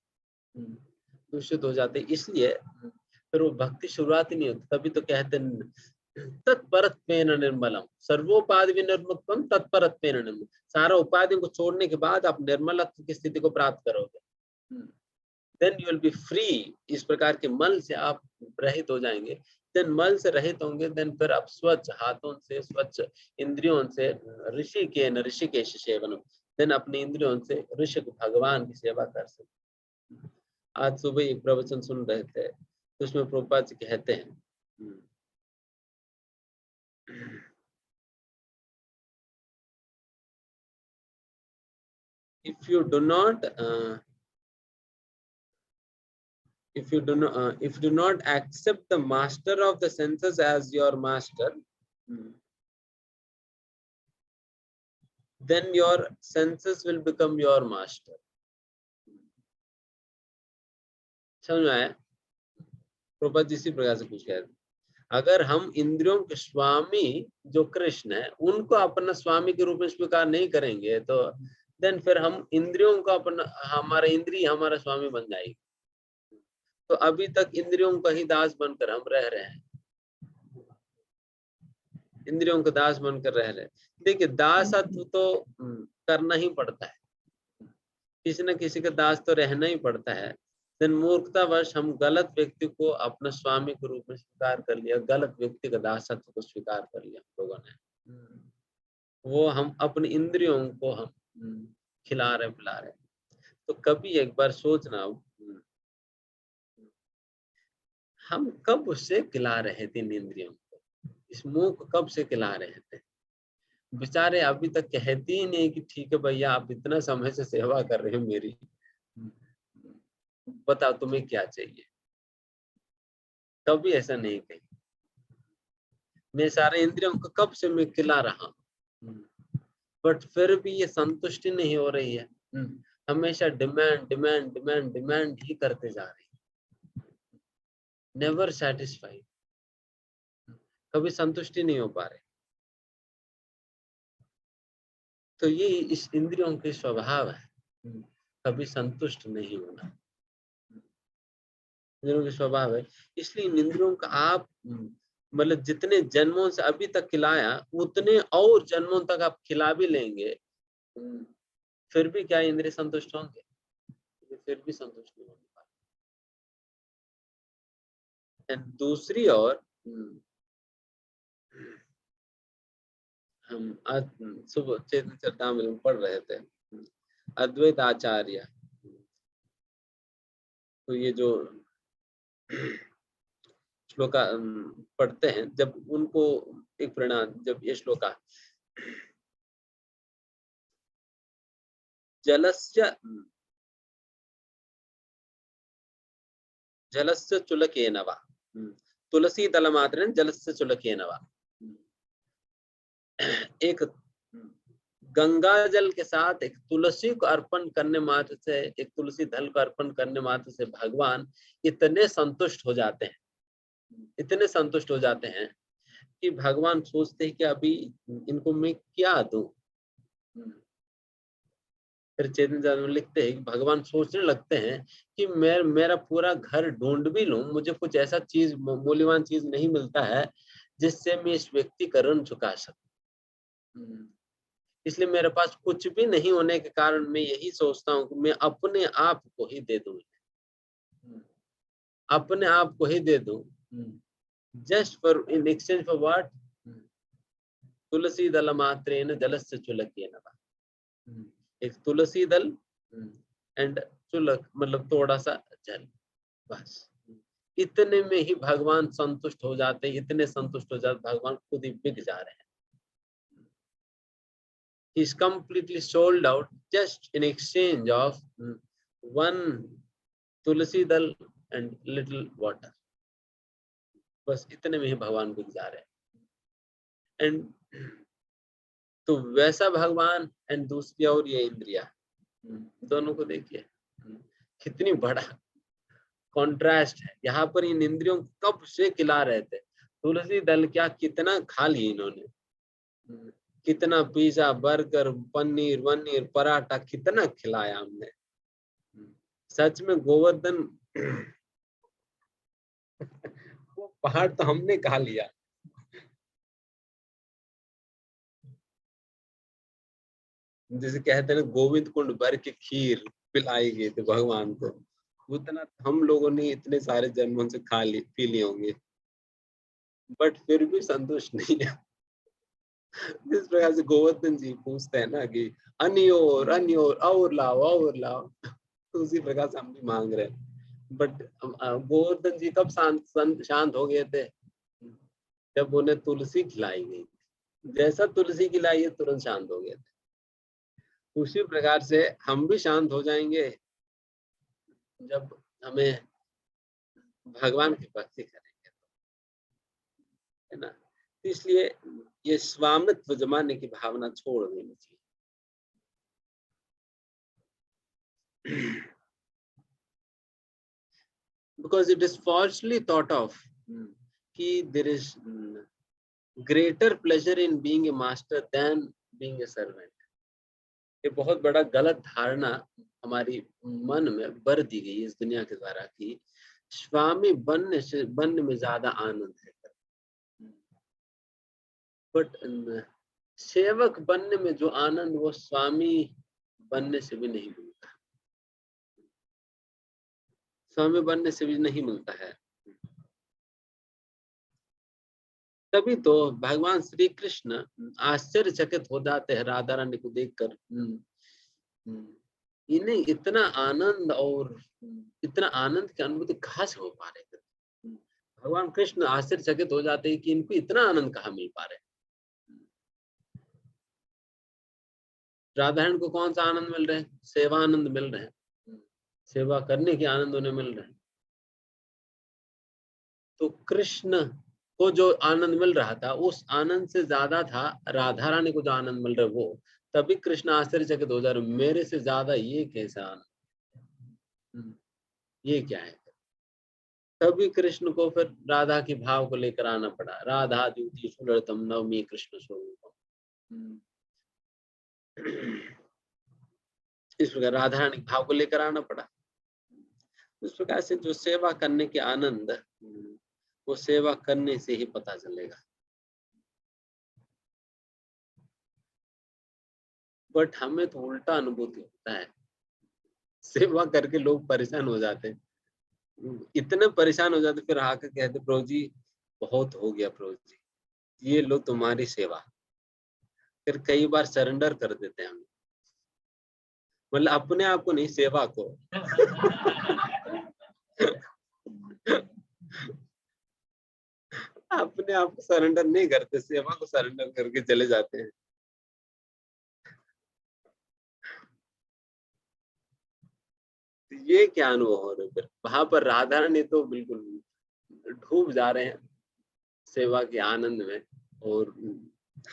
दूषित हो जाते। इसलिए फिर वो भक्ति शुरुआत ही नहीं होती। तभी तो कहते हैं तत्परत्वेन निर्मलम, सर्वोपाधि विनिर्मुक्तम तत्परत्वेन निर्मलम। सारा उपाधियों को छोड़ने के बाद आप निर्मलत्व की स्थिति को प्राप्त करोगे, then you will be free. इस प्रकार के मल से आप रहित हो जाएंगे। देन मल से रहित होंगे, देन फिर आप स्वच्छ हाथों से, स्वच्छ इंद्रियों से, ऋषिकेश सेवनम, देन अपने इंद्रियों से ऋषिक भगवान की सेवा कर सकते। आज सुबह एक प्रवचन सुन रहे थे, उसमें प्रभुपाद जी कहते हैं, if you do not accept the master of the senses as your master, then your senses will become your master. समझ में आया? प्रभुपाद जी इसी प्रकार से कुछ कहते हैं, अगर हम इंद्रियों के स्वामी जो कृष्ण है, उनको अपना स्वामी के रूप में स्वीकार नहीं करेंगे, तो देन फिर हम इंद्रियों का अपना, हमारा इंद्रिय हमारा स्वामी बन जाएगी। तो अभी तक इंद्रियों का ही दास बनकर हम रह रहे हैं, इंद्रियों का दास बनकर रह रहे हैं। देखिए, दासत्व तो करना ही पड़ता है, किसी न किसी का दास तो रहना ही पड़ता है। देन मूर्खतावश हम गलत व्यक्ति को अपना स्वामी के रूप में स्वीकार कर लिया, गलत व्यक्ति का दासत्व को स्वीकार कर लिया लोगों ने। वो हम अपनी इंद्रियों को हम खिला रहे पिला रहे। तो कभी एक बार सोचना, हम कब उससे खिला रहे थे इन इंद्रियों को, इस मुंह को कब से खिला रहे थे? बेचारे अभी तक कहती ही नहीं कि ठीक है भैया, आप इतना समय से सेवा कर रहे हो मेरी, बताओ तुम्हें क्या चाहिए। कभी ऐसा नहीं कही। मैं सारे इंद्रियों को कब से मैं खिला रहा हूँ, बट फिर भी ये संतुष्टि नहीं हो रही है। हमेशा डिमांड डिमांड डिमांड डिमांड ही करते जा रही है, नेवर सेटिस्फाइड, कभी संतुष्टि नहीं हो पा रहे। तो ये इस इंद्रियों के स्वभाव है, कभी संतुष्ट नहीं होना, इंद्रियों के स्वभाव है। इसलिए इन इंद्रियों का आप मतलब जितने जन्मों से अभी तक खिलाया, उतने और जन्मों तक आप खिला भी लेंगे, फिर भी क्या इंद्रिय संतुष्ट होंगे? फिर भी संतुष्ट नहीं होने पाए। दूसरी ओर हम आज सुबह चेतन चरतामृत में पढ़ रहे थे, अद्वैत आचार्य, तो ये जो श्लोका पढ़ते हैं, जब उनको एक परिणाम, जब ये श्लोका जलस्य जलस्य चुलकेन वा, तुलसी दल मात्रेण जलस्य चुलकेन वा, एक गंगा जल के साथ एक तुलसी को अर्पण करने मात्र से, एक तुलसी दल को अर्पण करने मात्र से भगवान इतने संतुष्ट हो जाते हैं, इतने संतुष्ट हो जाते हैं कि भगवान सोचते हैं कि अभी इनको मैं क्या दूं। फिर चेतन चरित में लिखते हैं कि भगवान सोचने लगते हैं कि मेरा पूरा घर ढूंढ भी लूं, मुझे कुछ ऐसा चीज, मूल्यवान चीज नहीं मिलता है जिससे मैं इस व्यक्ति का ऋण चुका सकूं। इसलिए मेरे पास कुछ भी नहीं होने के कारण मैं यही सोचता हूँ कि मैं अपने आप को ही दे दूं, अपने आप को ही दे दूं, just for in exchange for what, तुलसी दल मात्रेन जलस्य चुलकेन वा, एक तुलसी दल एंड चुलक मतलब थोड़ा सा जल, बस इतने में ही भगवान संतुष्ट हो जाते हैं, इतने संतुष्ट हो जाते भगवान खुद ही बिक जा रहे हैं। He is completely sold out just in exchange of one tulasi dal and little water, बस इतने में ही भगवान बिक जा रहे हैं। एंड तो वैसा भगवान एंड दूसरी और ये इंद्रिया, दोनों को देखिए कितनी बड़ा कॉन्ट्रास्ट है। यहाँ पर इन इंद्रियों को कब से खिला रहे थे, तुलसी दल क्या कितना खा लिए इन्होंने, कितना pizza burger paneer veneer paratha कितना खिलाया हमने। सच में गोवर्धन वो पहाड़ तो हमने खा लिया। जैसे कहते हैं गोविंद कुंड भर के खीर पिलाई गई थी भगवान को, उतना हम लोगों ने इतने सारे जन्मों से खा ली पी लिए होंगे, बट फिर भी संतुष्ट नहीं है। जिस प्रकार से गोवर्धन जी पूछते हैं ना कि अन्योर और लाओ और लाओ, तो उसी प्रकार से हम भी मांग रहे हैं। बट गोवर्धन जी कब शांत हो गए थे, जब उन्हें तुलसी खिलाई गई, जैसा तुलसी खिलाई तुरंत शांत हो गए थे। उसी प्रकार से हम भी शांत हो जाएंगे जब हमें भगवान की भक्ति करेंगे, है ना। इसलिए ये स्वामित्व जमाने की भावना छोड़ देनी चाहिए। Because it is falsely thought of कि there is greater pleasure in being a master than being a servant. ये बहुत बड़ा गलत धारणा हमारी मन में भर दी गई इस दुनिया के द्वारा कि स्वामी बनने में ज्यादा आनंद है, बट सेवक बनने में जो आनंद वो स्वामी बनने से भी नहीं मिलता, स्वामी बनने से भी नहीं मिलता है। तभी तो भगवान श्री कृष्ण आश्चर्यचकित हो जाते हैं राधा रानी को देखकर, इन्हें इतना आनंद और इतना आनंद की अनुभूति कहाँ से हो पा रहे थे। भगवान कृष्ण आश्चर्यचकित हो जाते हैं कि इनको इतना आनंद कहाँ मिल पा रहे। राधा रानी को कौन सा आनंद मिल रहा है? सेवा आनंद मिल रहे हैं, सेवा करने के आनंद उन्हें मिल रहे हैं। तो कृष्ण को जो आनंद मिल रहा था उस आनंद से ज्यादा था राधा रानी को जो आनंद मिल रहा है वो। तभी कृष्ण आश्चर्यचकित हो जा रहे, मेरे से ज्यादा ये कैसा आनंद, ये क्या है? तभी कृष्ण को फिर राधा के भाव को लेकर आना पड़ा। राधा द्युति सुललितम नवमी कृष्ण स्वरूपम। इस प्रकार राधा रानी के भाव को लेकर आना पड़ा। इस प्रकार से जो सेवा करने के आनंद, वो सेवा करने से ही पता चलेगा। बट हमें तो उल्टा अनुभूति होता है, सेवा करके लोग परेशान हो जाते हैं, इतने परेशान हो जाते, फिर आकर कहते प्रभु जी बहुत हो गया, प्रभु जी ये लो तुम्हारी सेवा। फिर कई बार सरेंडर कर देते हैं हम, मतलब अपने आप को नहीं, सेवा को। अपने आप को सरेंडर नहीं करते, सेवा को सरेंडर करके चले जाते हैं। ये क्या अनुभव हो रहा है? फिर वहां पर राधा रानी तो बिल्कुल डूब जा रहे हैं सेवा के आनंद में, और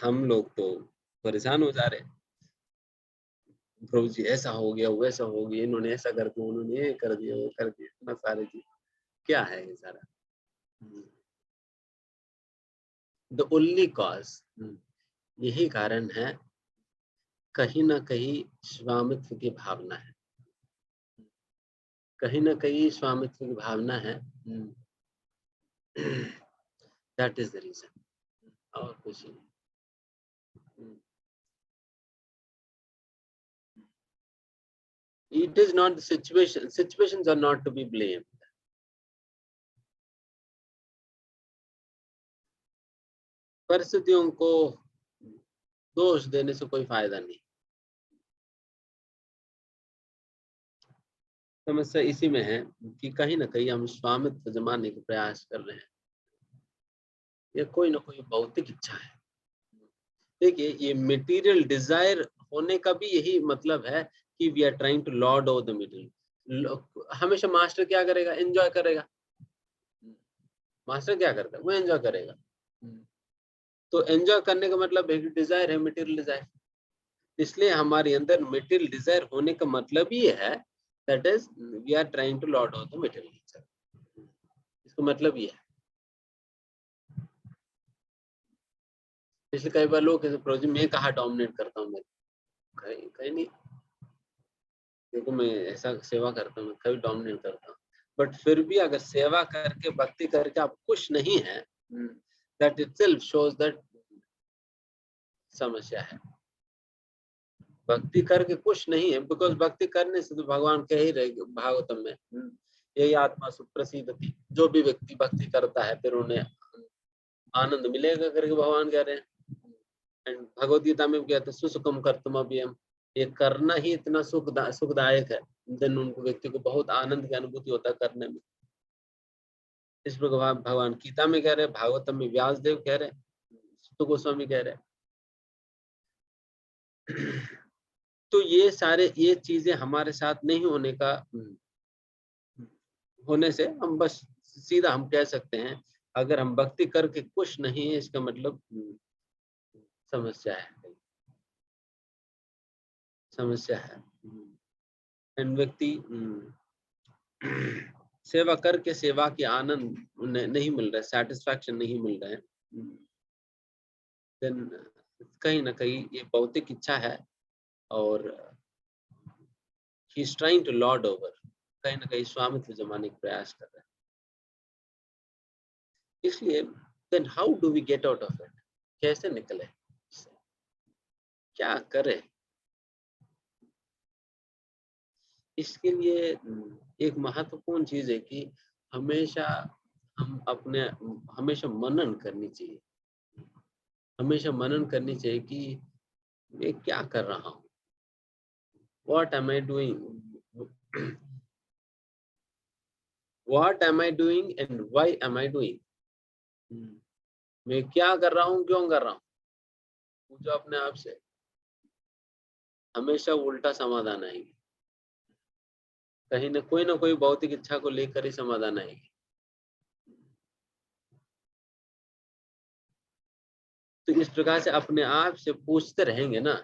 हम लोग तो परेशान हो जा रहे हैं। प्रभु जी ऐसा हो गया, वैसा हो गया, इन्होंने ऐसा कर दिया, उन्होंने ये कर दिया, वो कर दिया, इतना सारे चीज क्या है ये सारा? द ओनली कॉज, यही कारण है, कहीं ना कहीं स्वामित्व की भावना है, कहीं ना कहीं स्वामित्व की भावना है। दैट इज द रीजन, और कुछ नहीं। It is not the situation. Situations are not to be blamed. परिस्थितियों को दोष देने से कोई फायदा नहीं। समस्या इसी में है कि कहीं ना कहीं हम स्वामित्व जमाने के प्रयास कर रहे हैं, ये कोई ना कोई भौतिक इच्छा है। देखिए ये मटेरियल डिजायर होने का भी यही मतलब है कि we are trying to lord over the material. हमेशा मास्टर क्या करेगा? एंजॉय करेगा। मास्टर क्या करता है? वो एंजॉय करेगा। तो एंजॉय करने का मतलब एक डिजायर है, मटेरियल डिजायर। इसलिए हमारे अंदर मटेरियल डिजायर होने का मतलब ही है that is we are trying to lord of the material nature. इसका मतलब ये है। इसलिए कई बार लोग कहते प्रोजेक्ट में कहाँ डोमिनेट करता हूँ, मैं कहीं कहीं नहीं। देखो मैं ऐसा सेवा करता हूँ, कभी डोमिनेट करता हूँ, बट फिर भी अगर सेवा करके भक्ति करके आप खुश नहीं है, दैट इटसेल्फ शोज दैट समस्या है। भक्ति करके खुश नहीं है, बिकॉज भक्ति करने से तो भगवान कह ही रहे भागवतम में, यही आत्मा सुप्रसिद्ध थी। जो भी व्यक्ति भक्ति करता है फिर उन्हें आनंद मिलेगा करके भगवान कह रहे हैं। एंड भगवत गीता में भी कहते हैं सुसुखम कर्तुम अभियम, ये करना ही इतना सुखदायक है, देन उनको व्यक्ति को बहुत आनंद की अनुभूति होता है करने में। इस प्रकार भगवान गीता में कह रहे हैं, भागवतम में व्यास देव कह रहे हैं, सुत गोस्वामी कह रहे हैं। तो ये चीजें हमारे साथ नहीं होने का होने से हम बस सीधा हम कह सकते हैं, अगर हम भक्ति करके खुश नहीं है इसका मतलब समस्या है, समस्या है। एंड व्यक्ति सेवा करके सेवा के आनंद उन्हें नहीं मिल रहा है, सेटिस्फैक्शन नहीं मिल रहा है, देन कहीं ना कहीं ये भौतिक इच्छा है और he is trying to lord over, कहीं ना कहीं स्वामित्व जमाने का प्रयास कर रहा है। इसलिए then how do we get out of it? कैसे निकले, क्या करें? इसके लिए एक महत्वपूर्ण चीज है कि हमेशा हम अपने हमेशा मनन करनी चाहिए, हमेशा मनन करनी चाहिए कि मैं क्या कर रहा हूँ, what am I doing, what am I doing and why am I doing? मैं क्या कर रहा हूँ, क्यों कर रहा हूँ? पूछो अपने आप से। हमेशा उल्टा समाधान आएंगे, कहीं ना कोई भौतिक इच्छा को लेकर ही समाधान आएगी। तो इस प्रकार से अपने आप से पूछते रहेंगे ना,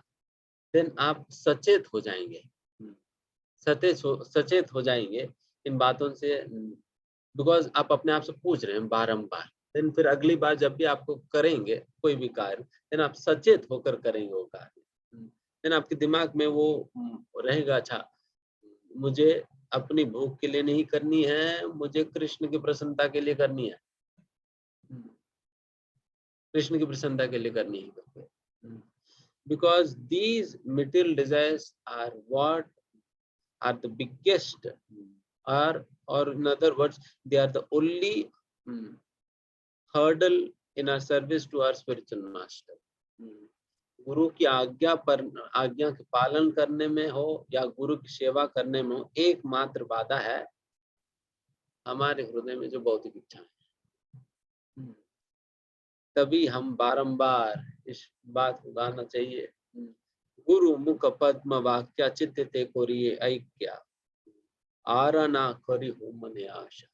देन आप सचेत हो जाएंगे, सचेत हो जाएंगे इन बातों से, बिकॉज आप अपने आप से पूछ रहे हैं बारंबार। देन फिर अगली बार जब भी आपको करेंगे कोई भी कार्य, देन आप सचेत होकर करेंगे वो कार्य। देन आपके दिमाग में वो रहेगा, अच्छा मुझे अपनी भूख के लिए नहीं करनी है, मुझे कृष्ण की प्रसन्नता के लिए करनी है, कृष्ण की प्रसन्नता के लिए करनी है। Because these material desires are what are the biggest, or in other words, they are the only hurdle in our service to our spiritual master. गुरु की आज्ञा के पालन करने में हो या गुरु की सेवा करने में हो, एकमात्र बाधा है हमारे हृदय में जो भौतिक इच्छा है। तभी हम बारंबार इस बात को गाना चाहिए, गुरु मुख पद्म वाक्या चित्त ते कोरिए ऐक्या, आरना करी हो मने आशा,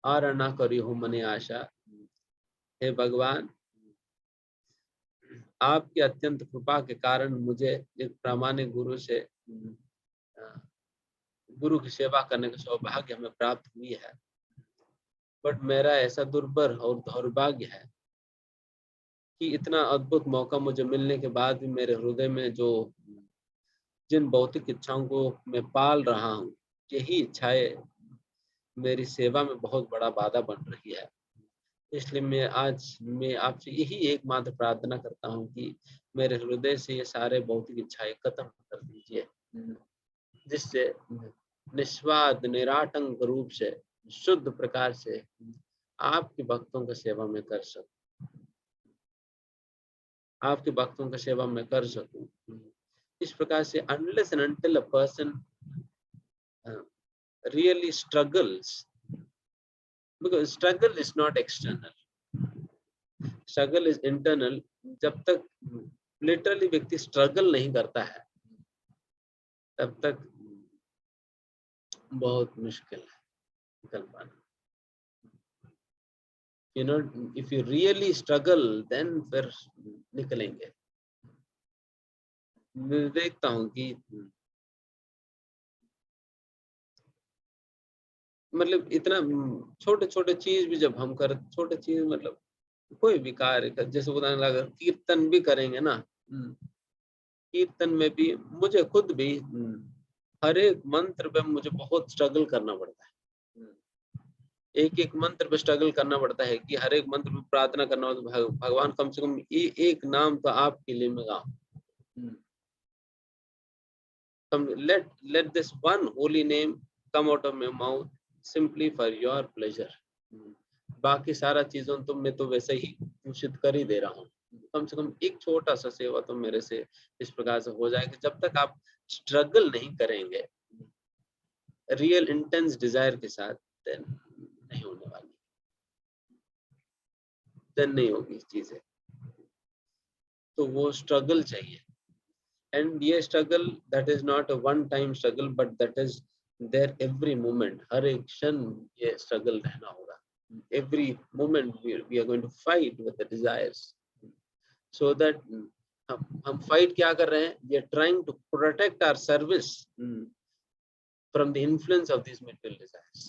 आरना करी हो मने आशा। हे भगवान, आपकी अत्यंत कृपा के कारण मुझे एक प्रामाणिक गुरु से गुरु की सेवा करने का सौभाग्य हमें प्राप्त हुई है, बट मेरा ऐसा दुर्बल और दौर्भाग्य है कि इतना अद्भुत मौका मुझे मिलने के बाद भी मेरे हृदय में जिन भौतिक इच्छाओं को मैं पाल रहा हूँ, यही इच्छाएं मेरी सेवा में बहुत बड़ा बाधा बन रही है। इसलिए मैं आपसे यही एकमात्र प्रार्थना करता हूँ कि मेरे हृदय से ये सारे भौतिक इच्छाएं खत्म कर दीजिए, जिससे निस्वार्थ निराटंक रूप से शुद्ध प्रकार से आपके भक्तों की सेवा में कर सकूं, आपके भक्तों की सेवा में कर सकूं। इस प्रकार से unless and until a person really struggles, because struggle is not external, struggle is internal, जब तक लिटरली व्यक्ति स्ट्रगल नहीं करता है तब तक बहुत मुश्किल है निकल पाना। You know, if you really struggle, then फिर निकलेंगे। मैं देखता हूँ कि मतलब इतना छोटे छोटे चीज भी जब हम कर, छोटे चीज मतलब कोई भी कार्य कर, जैसे उदाहरण लगा कीर्तन भी करेंगे ना, कीर्तन में भी मुझे खुद भी हर एक मंत्र पे मुझे बहुत स्ट्रगल करना पड़ता है, एक एक मंत्र पे स्ट्रगल करना पड़ता है कि हर एक मंत्र पे प्रार्थना करना होता है, भगवान कम से कम एक नाम तो आपके लिए मैं गाऊं, let this one holy name come out of my mouth simply for your pleasure। बाकी सारा चीजों तो मैं तो वैसे ही घोषित कर ही दे रहा हूँ, कम से कम एक छोटा सा सेवा तो मेरे से इस प्रकार से हो जाएगा। जब तक आप स्ट्रगल नहीं करेंगे रियल इंटेंस डिजायर के साथ, देन नहीं होने वाली, देन नहीं होगी चीजें। तो वो स्ट्रगल चाहिए, एंड ये struggle that is not a one time struggle, but that is there every moment, हर एक क्षण ये स्ट्रगल रहना होगा। Every moment we are going to fight with the desires, so that हम fight क्या कर रहे हैं, we are trying to protect our service from the influence of these material desires।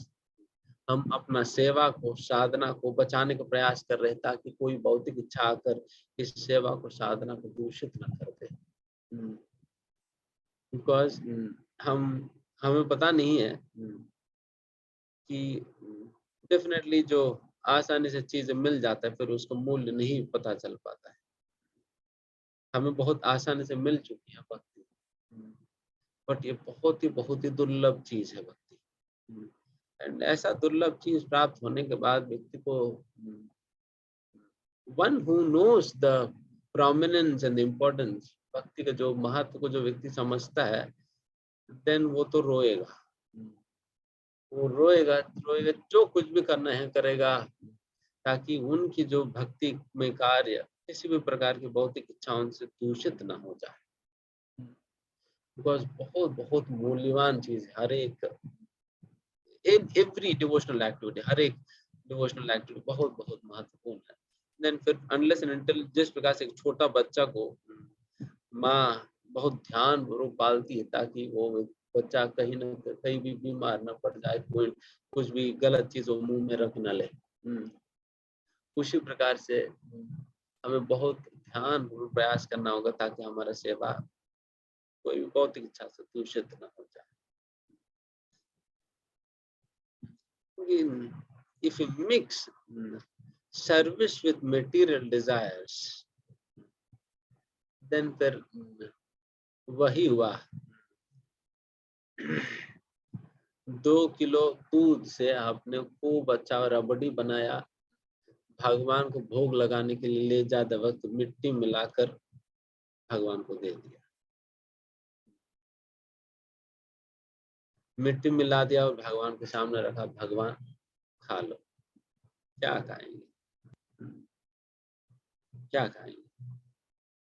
हम अपना सेवा को, साधना को बचाने का प्रयास कर रहे हैं ताकि कोई भौतिक इच्छा आकर इस सेवा को, साधना को दूषित न कर दे। बिकॉज हमें पता नहीं है कि डेफिनेटली जो आसानी से चीजें मिल जाता है फिर उसका मूल्य नहीं पता चल पाता है। हमें बहुत आसानी से मिल चुकी है भक्ति, बट ये बहुत ही दुर्लभ चीज है भक्ति। एंड ऐसा दुर्लभ चीज प्राप्त होने के बाद व्यक्ति को, one who knows the prominence and the importance, भक्ति का जो महत्व को जो व्यक्ति समझता है, देन वो तो रोएगा, वो रोएगा जो कुछ भी करना है करेगा, ताकि उनकी जो भक्ति में कार्य किसी भी प्रकार की भौतिक इच्छाओं से दूषित ना हो जाए, बिकॉज बहुत बहुत मूल्यवान चीज है हर एक, इन एवरी डिवोशनल एक्टिविटी, हर एक डिवोशनल एक्टिविटी बहुत बहुत महत्वपूर्ण है। देन फिर अनलेस एंड अनटिल, जिस प्रकार से एक छोटा बच्चा को माँ बहुत ध्यान पूर्वक पालती है ताकि वो बच्चा कहीं ना कहीं भी बीमार न पड़ जाए, कोई कुछ भी गलत चीज वो मुंह में रख न ले, उसी प्रकार से हमें बहुत ध्यान पूर्वक प्रयास करना होगा ताकि हमारा सेवा कोई भी भौतिक इच्छा से दूषित न हो जाए। If you mix service with material desires, then फिर वही हुआ, 2 किलो दूध से आपने खूब अच्छा रबड़ी बनाया, भगवान को भोग लगाने के लिए ले जाते वक्त मिट्टी मिलाकर भगवान को दे दिया, मिट्टी मिला दिया और भगवान के सामने रखा, भगवान खा लो, क्या खाएंगे, क्या खाएंगे?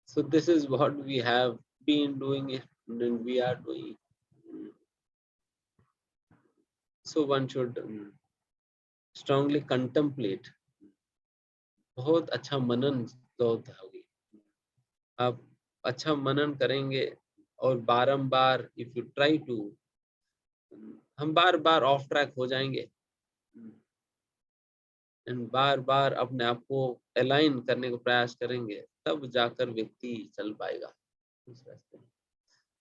So this is what we have been doing it and we are doing. So one should strongly contemplate. बहुत अच्छा मनन होता होगी, आप अच्छा मनन करेंगे और बारंबार इफ यू ट्राई टू, हम बार बार ऑफ ट्रैक हो जाएंगे एंड बार बार अपने आप को अलाइन करने का प्रयास करेंगे, तब जाकर व्यक्ति चल पाएगा इस रास्ते में,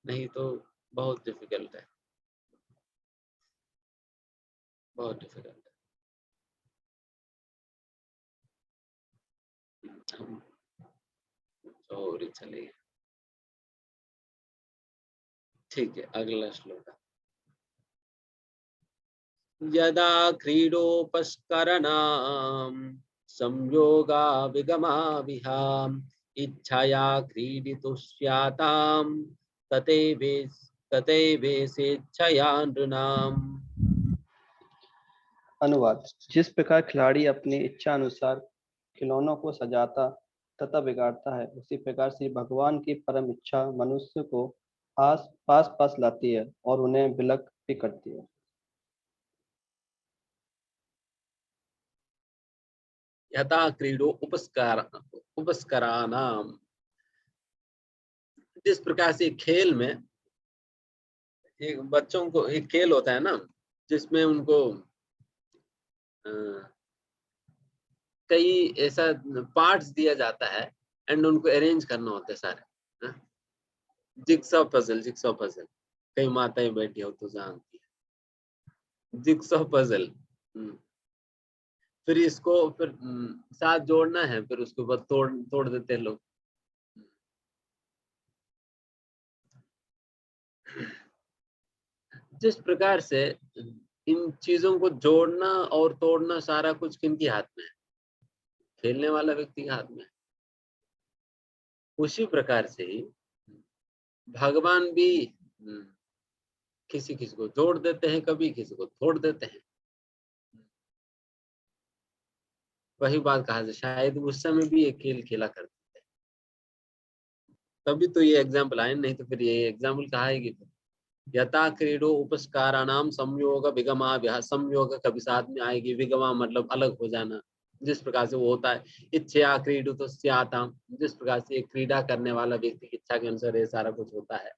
नहीं तो बहुत डिफिकल्ट है, बहुत डिफिकल्ट है। हम और चलिए, ठीक है, अगला श्लोक। यदा क्रीडोपस्करणाम् संयोगा विगमा विहाम इच्छया क्रीडितुष्याताम ततैवेसेच्छया नृणाम्। अनुवाद। जिस प्रकार खिलाड़ी अपनी इच्छा अनुसार खिलौनों को सजाता तथा बिगाड़ता है, उसी प्रकार से भगवान की परम इच्छा मनुष्य को आस पास लाती है और उन्हें विलक भी करती है। यथा क्रीडो उपस्करानाम, जिस प्रकार से खेल में एक बच्चों को एक खेल होता है ना, जिसमें उनको कई ऐसा पार्ट्स दिया जाता है एंड उनको अरेंज करना होता है सारे, जिक्सॉ पजल, जिक्सॉ पजल, कई माताएं बैठी हो तो जानती है जिक्सॉ पजल। फिर इसको फिर साथ जोड़ना है, फिर उसके बाद तोड़ देते हैं लोग। जिस प्रकार से इन चीजों को जोड़ना और तोड़ना सारा कुछ किनके हाथ में है? खेलने वाला व्यक्ति के हाथ में है। उसी प्रकार से ही भगवान भी किसी किसी को जोड़ देते हैं, कभी किसी को तोड़ देते हैं। वही बात कहा, शायद उस समय भी ये खेल खेला करते थे, तभी तो ये एग्जाम्पल आए, नहीं तो फिर ये एग्जाम्पल कहा है कि यथा क्रीडो उपस्काराणाम संयोग विगमा विहा, संयोग कभी साथ में आएगी, विगमा मतलब अलग हो जाना, जिस प्रकार से वो होता है। इच्छा क्रीडो तो स्याताम, जिस प्रकार से एक क्रीडा करने वाला व्यक्ति की इच्छा के अनुसार ये सारा कुछ होता है,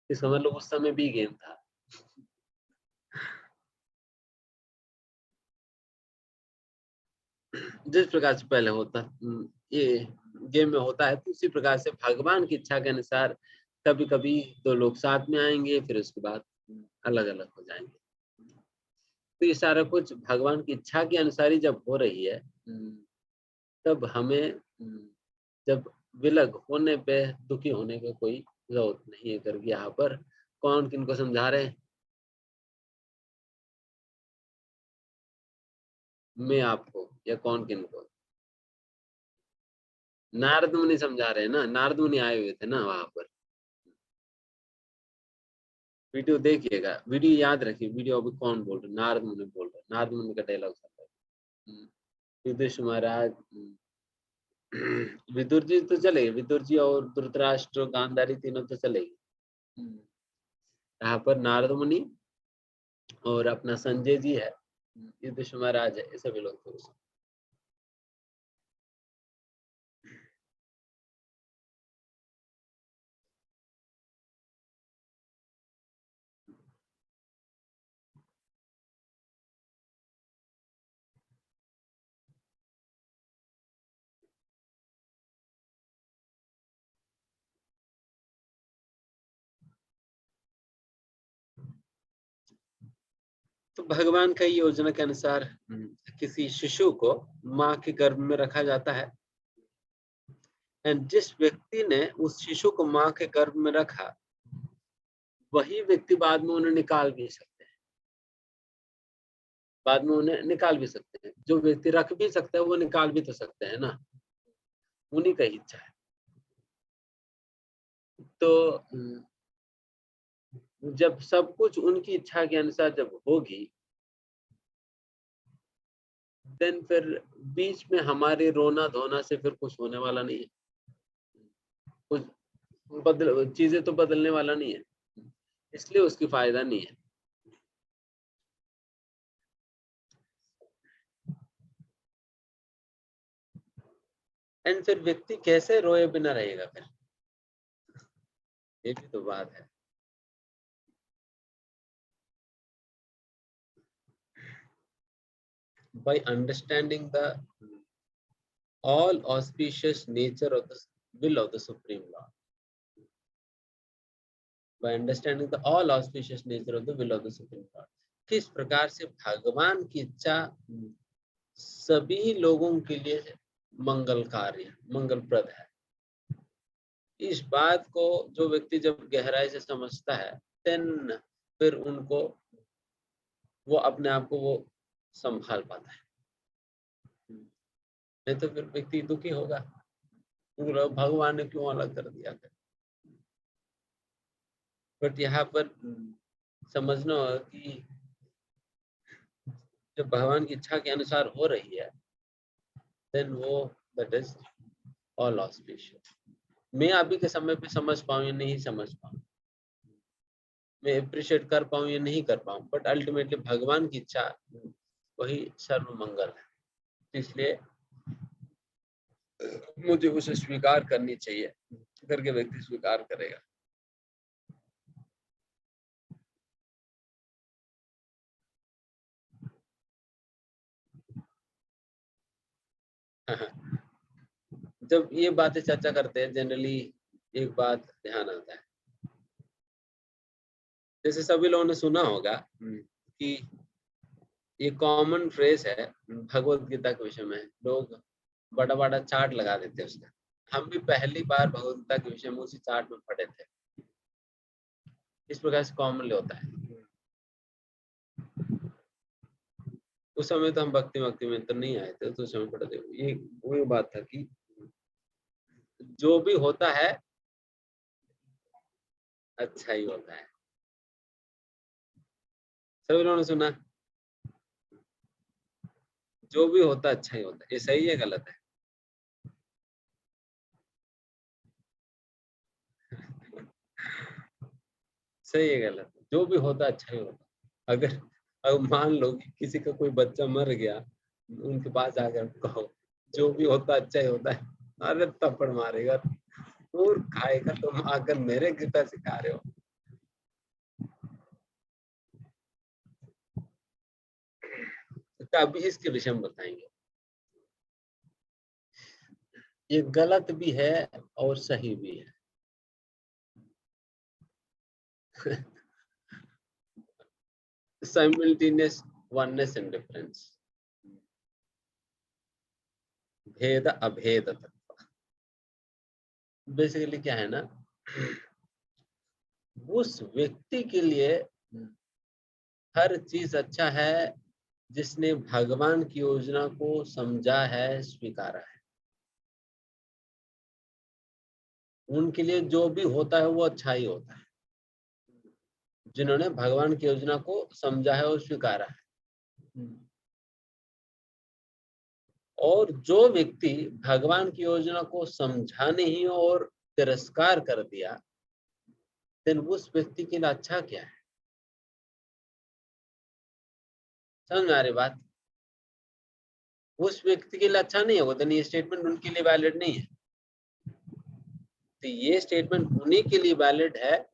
इसका मतलब उस समय भी गेम था। जिस प्रकार से पहले होता ये गेम में होता है, तो उसी प्रकार से भगवान की इच्छा के अनुसार कभी कभी दो लोग साथ में आएंगे, फिर उसके बाद अलग अलग हो जाएंगे। तो ये सारा कुछ भगवान की इच्छा के अनुसार ही जब हो रही है, तब हमें जब विलग होने पे दुखी होने का कोई जरूरत नहीं है। करके यहाँ पर कौन किनको समझा रहे हैं? मैं आपको या कौन किनको? नारद मुनि समझा रहे हैं ना, नारद मुनि आए हुए थे ना वहां पर। वीडियो देखिएगा, वीडियो याद रखिए, वीडियो अभी कौन बोल रहे? नारद मुनि बोल रहे, नारद मुनि का डायलॉग चल रहा है। युधिष्ठिर महाराज विदुर जी तो चलेगी, विदुर जी और धृतराष्ट्र गांधारी तीनों तो चलेगी। यहाँ पर नारद मुनि और अपना संजय जी है, युधिष्ठिर महाराज है, ये सभी लोग थे उसमें। तो भगवान का योजना के अनुसार किसी शिशु को माँ के गर्भ में रखा जाता है, एंड जिस व्यक्ति ने उस शिशु को माँ के गर्भ में रखा, वही व्यक्ति बाद में उन्हें निकाल भी सकते हैं, बाद में उन्हें निकाल भी सकते हैं। जो व्यक्ति रख भी सकता है वो निकाल भी तो सकते हैं ना, उन्हीं का इच्छा है। तो जब सब कुछ उनकी इच्छा के अनुसार जब होगी, देन फिर बीच में हमारे रोना धोना से फिर कुछ होने वाला नहीं है, कुछ चीजें तो बदलने वाला नहीं है, इसलिए उसकी फायदा नहीं है। एंड फिर व्यक्ति कैसे रोए बिना रहेगा फिर, ये भी तो बात है। By understanding the all auspicious nature of the will of the Supreme Lord, by understanding the all auspicious nature of the will of the Supreme Lord, किस प्रकार से भगवान की इच्छा सभी लोगों के लिए मंगल कार्य मंगलप्रद है, इस बात को जो व्यक्ति जब गहराई से समझता है, देन फिर उनको वो अपने आप को वो संभाल पाता है। नहीं तो फिर व्यक्ति दुखी होगा, भगवान ने क्यों अलग कर दिया। बट यहाँ पर समझना होगा कि जब भगवान की इच्छा के अनुसार हो रही है, देन वो दैट इज ऑल ऑस्पिशियस। मैं अभी के समय पे समझ पाऊं या नहीं समझ पाऊं, मैं अप्रिशिएट कर पाऊं या नहीं कर पाऊं, बट अल्टीमेटली भगवान की इच्छा वही सर्व मंगल है, इसलिए मुझे उसे स्वीकार करनी चाहिए, करके व्यक्ति स्वीकार करेगा। जब ये बातें चर्चा करते हैं, जनरली एक बात ध्यान आता है, जैसे सभी लोगों ने सुना होगा कि ये कॉमन फ्रेज है भगवत गीता के विषय में, लोग बड़ा बड़ा चार्ट लगा देते हैं उसका। हम भी पहली बार भगवत गीता के विषय में उसी चार्ट में पढ़े थे, इस प्रकार से कॉमनली होता है। उस समय तो हम भक्ति में तो नहीं आए थे, तो उस समय पढ़े थे। ये वो बात था कि जो भी होता है अच्छा ही होता है। सभी लोगों ने सुना, जो भी होता है अच्छा ही होता है, ये सही है गलत है? सही है गलत है? जो भी होता है अच्छा ही होता है। अगर मान लो कि किसी का कोई बच्चा मर गया, उनके पास आकर कहो जो भी होता है अच्छा ही होता है, अरे थप्पड़ मारेगा, और खाएगा। तुम आकर मेरे गीता सिखा रहे हो। तो अभी इसके विषय में बताएंगे, ये गलत भी है और सही भी है। साइमल्टेनियस वननेस एंड डिफरेंस, भेद अभेद तत्व। बेसिकली क्या है ना, उस व्यक्ति के लिए हर चीज अच्छा है जिसने भगवान की योजना को समझा है, स्वीकारा है। उनके लिए जो भी होता है वो अच्छा ही होता है, जिन्होंने भगवान की योजना को समझा है और स्वीकारा है। और जो व्यक्ति भगवान की योजना को समझा नहीं और तिरस्कार कर दिया, देन उस व्यक्ति के लिए अच्छा क्या है? समझ में आ रही बात? उस व्यक्ति के लिए अच्छा नहीं है वो, देन ये स्टेटमेंट उनके लिए वैलिड नहीं है। तो ये स्टेटमेंट उन्हीं के लिए वैलिड है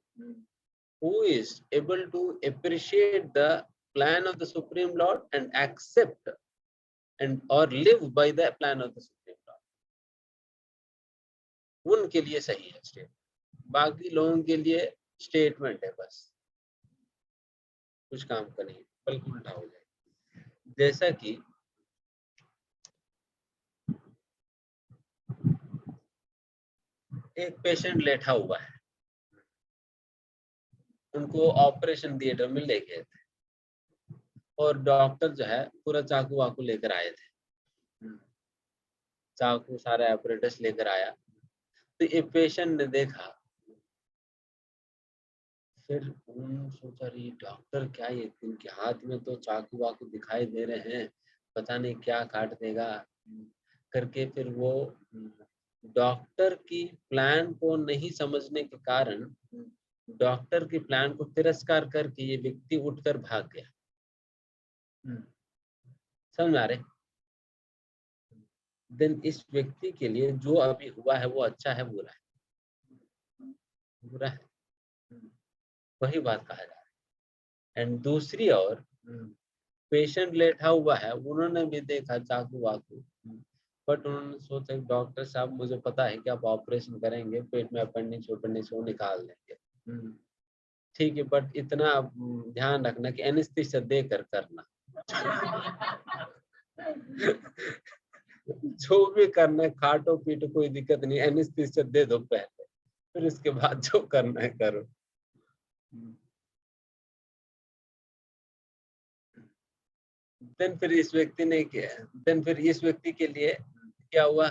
who is able to appreciate the plan of the Supreme Lord and accept and or live by the plan of the Supreme Lord. उनके लिए सही है स्टेटमेंट, बाकी लोगों के लिए स्टेटमेंट है बस, कुछ काम का नहीं, बल्कि उल्टा हो जाए। जैसा कि एक पेशेंट लेटा हुआ है, उनको ऑपरेशन थिएटर में ले गए थे और डॉक्टर जो है पूरा चाकू वाकू लेकर आए थे, चाकू सारा एपरेटस लेकर आया। तो ये पेशेंट ने देखा, फिर उन्होंने सोचा रही डॉक्टर क्या ये, इनके हाथ में तो चाकू वाकू दिखाई दे रहे हैं, पता नहीं क्या काट देगा करके। फिर वो डॉक्टर की प्लान को नहीं समझने के कारण, डॉक्टर की प्लान को तिरस्कार करके ये व्यक्ति उठकर भाग गया। समझ आ रहे? देन इस व्यक्ति के लिए जो अभी हुआ है वो अच्छा है बुरा है? बुरा है। वही बात कहा जा रहा है। एंड दूसरी ओर पेशेंट लेटा हुआ है, उन्होंने भी देखा चाकू वाकू, बट उन्होंने सोचा डॉक्टर साहब मुझे पता है कि आप ऑपरेशन करेंगे, पेट में अपेंडिक्स अपेंडिक्स वो निकाल देंगे, ठीक है, बट इतना ध्यान रखना कि एनेस्थीसिया देकर करना। जो भी करना है खाटो पीटो कोई दिक्कत नहीं, एनेस्थीसिया दे दो पहले, फिर उसके बाद जो करना है करो। देन फिर इस व्यक्ति ने किया, देन फिर इस व्यक्ति के लिए क्या हुआ?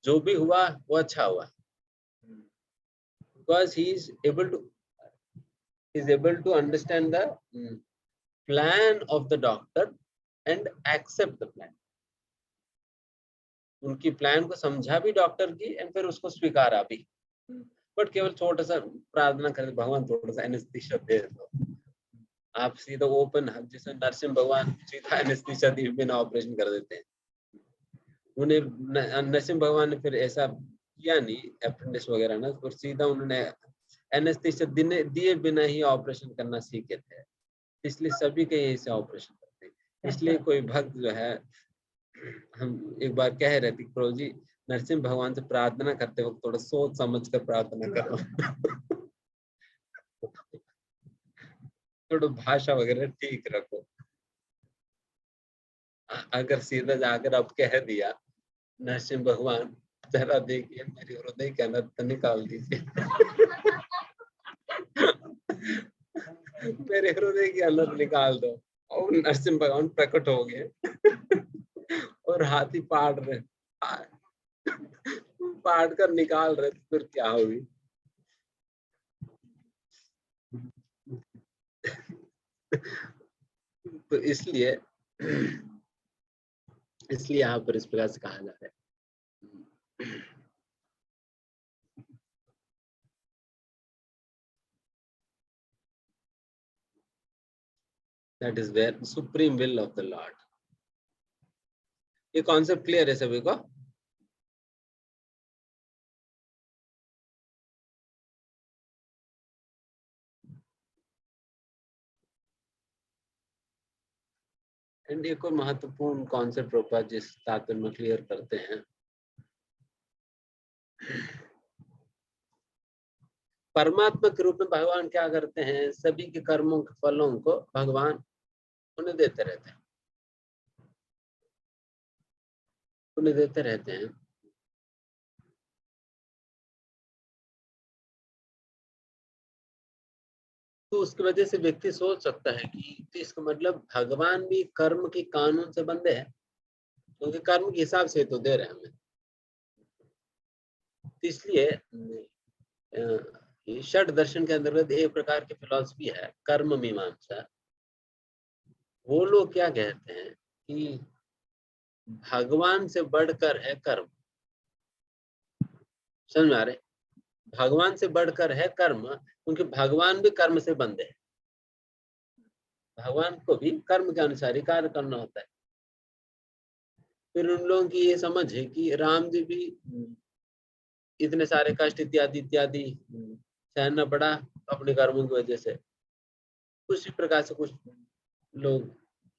जो भी हुआ वो अच्छा हुआ, because he is able to understand the plan of the doctor and accept the plan. उनकी प्लान को समझा भी डॉक्टर की एंड फिर उसको स्वीकारा भी, बट केवल छोटा सा प्रार्थना कर, भगवान थोड़ा सा एनेस्थीसिया दे दो। आप सीधा ओपन, जैसे नरसिंह भगवान सीधा एनेस्थीसिया दिए बिना ऑपरेशन कर देते हैं। उन्हें नरसिंह भगवान ने फिर ऐसा किया नहीं, अपेंडिक्स वगैरह ना, और सीधा उन्होंने एनेस्थीसिया दिए बिना ही ऑपरेशन करना सीखे थे, इसलिए सभी के यही से ऑपरेशन करते हैं। इसलिए कोई भक्त जो है, हम एक बार कह रहे थे प्रभु जी नरसिंह भगवान से प्रार्थना करते वक्त थोड़ा सोच समझ कर प्रार्थना करो। थोड़ा भाषा वगैरह ठीक रखो। अगर सीधा जाकर अब कह दिया नरसिंह भगवान जरा देखिए मेरे हृदय के अंदर निकाल दीजिए, मेरे हृदय के अंदर निकाल दो, और नरसिंह भगवान प्रकट हो गए और हाथी पाड़ रहे, पाड़ कर निकाल रहे, फिर क्या होगी? तो इसलिए यहाँ पर इस प्रकार से कहा जा रहा है। That is where the supreme will of the Lord. ये कॉन्सेप्ट क्लियर है सभी को? एंड एक और महत्वपूर्ण कॉन्सेप्ट रूपा जिस तात्पर्य में क्लियर करते हैं, परमात्मा के रूप में भगवान क्या करते हैं? सभी के कर्मों के फलों को भगवान उन्हें देते रहते हैं, उन्हें देते रहते हैं। तो उसकी वजह से व्यक्ति सोच सकता है कि तो इसका मतलब भगवान भी कर्म के कानून से बंधे हैं, क्योंकि कर्म के हिसाब से तो दे रहे हैं हमें। तो इसलिए षड दर्शन के अंतर्गत एक प्रकार की फिलॉसफी है कर्म मीमांसा। वो लोग क्या कहते हैं कि भगवान से बढ़कर है कर्म। समझ में आ रहे? भगवान से बढ़कर है कर्म, क्योंकि भगवान भी कर्म से बंधे हैं। भगवान को भी कर्म के अनुसार ही कार्य करना होता है। फिर उन लोगों की ये समझ है कि राम जी भी इतने सारे कष्ट इत्यादि इत्यादि सहना पड़ा अपने कर्मों की वजह से। उसी प्रकार से कुछ लोग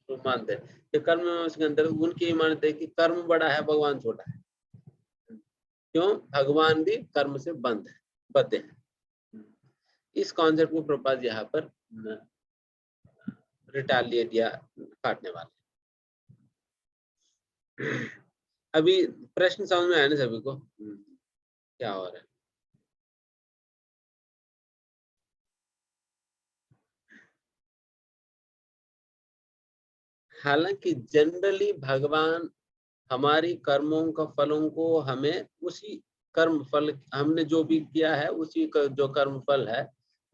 तो मानते हैं कि कर्म में उसके अंदर उनकी ये मानते हैं कि कर्म बड़ा है, भगवान छोटा है। क्यों? भगवान भी कर्म से बंधे हैं। इस कॉन्सेप्ट को प्रपात यहाँ पर रिटालिएट या काटने वाले। अभी प्रश्न समझ में आया ना सभी को? क्या हो रहा है? हालांकि जनरली भगवान हमारी कर्मों का फलों को हमें उसी कर्म फल, हमने जो भी किया है उसी का जो कर्म फल है,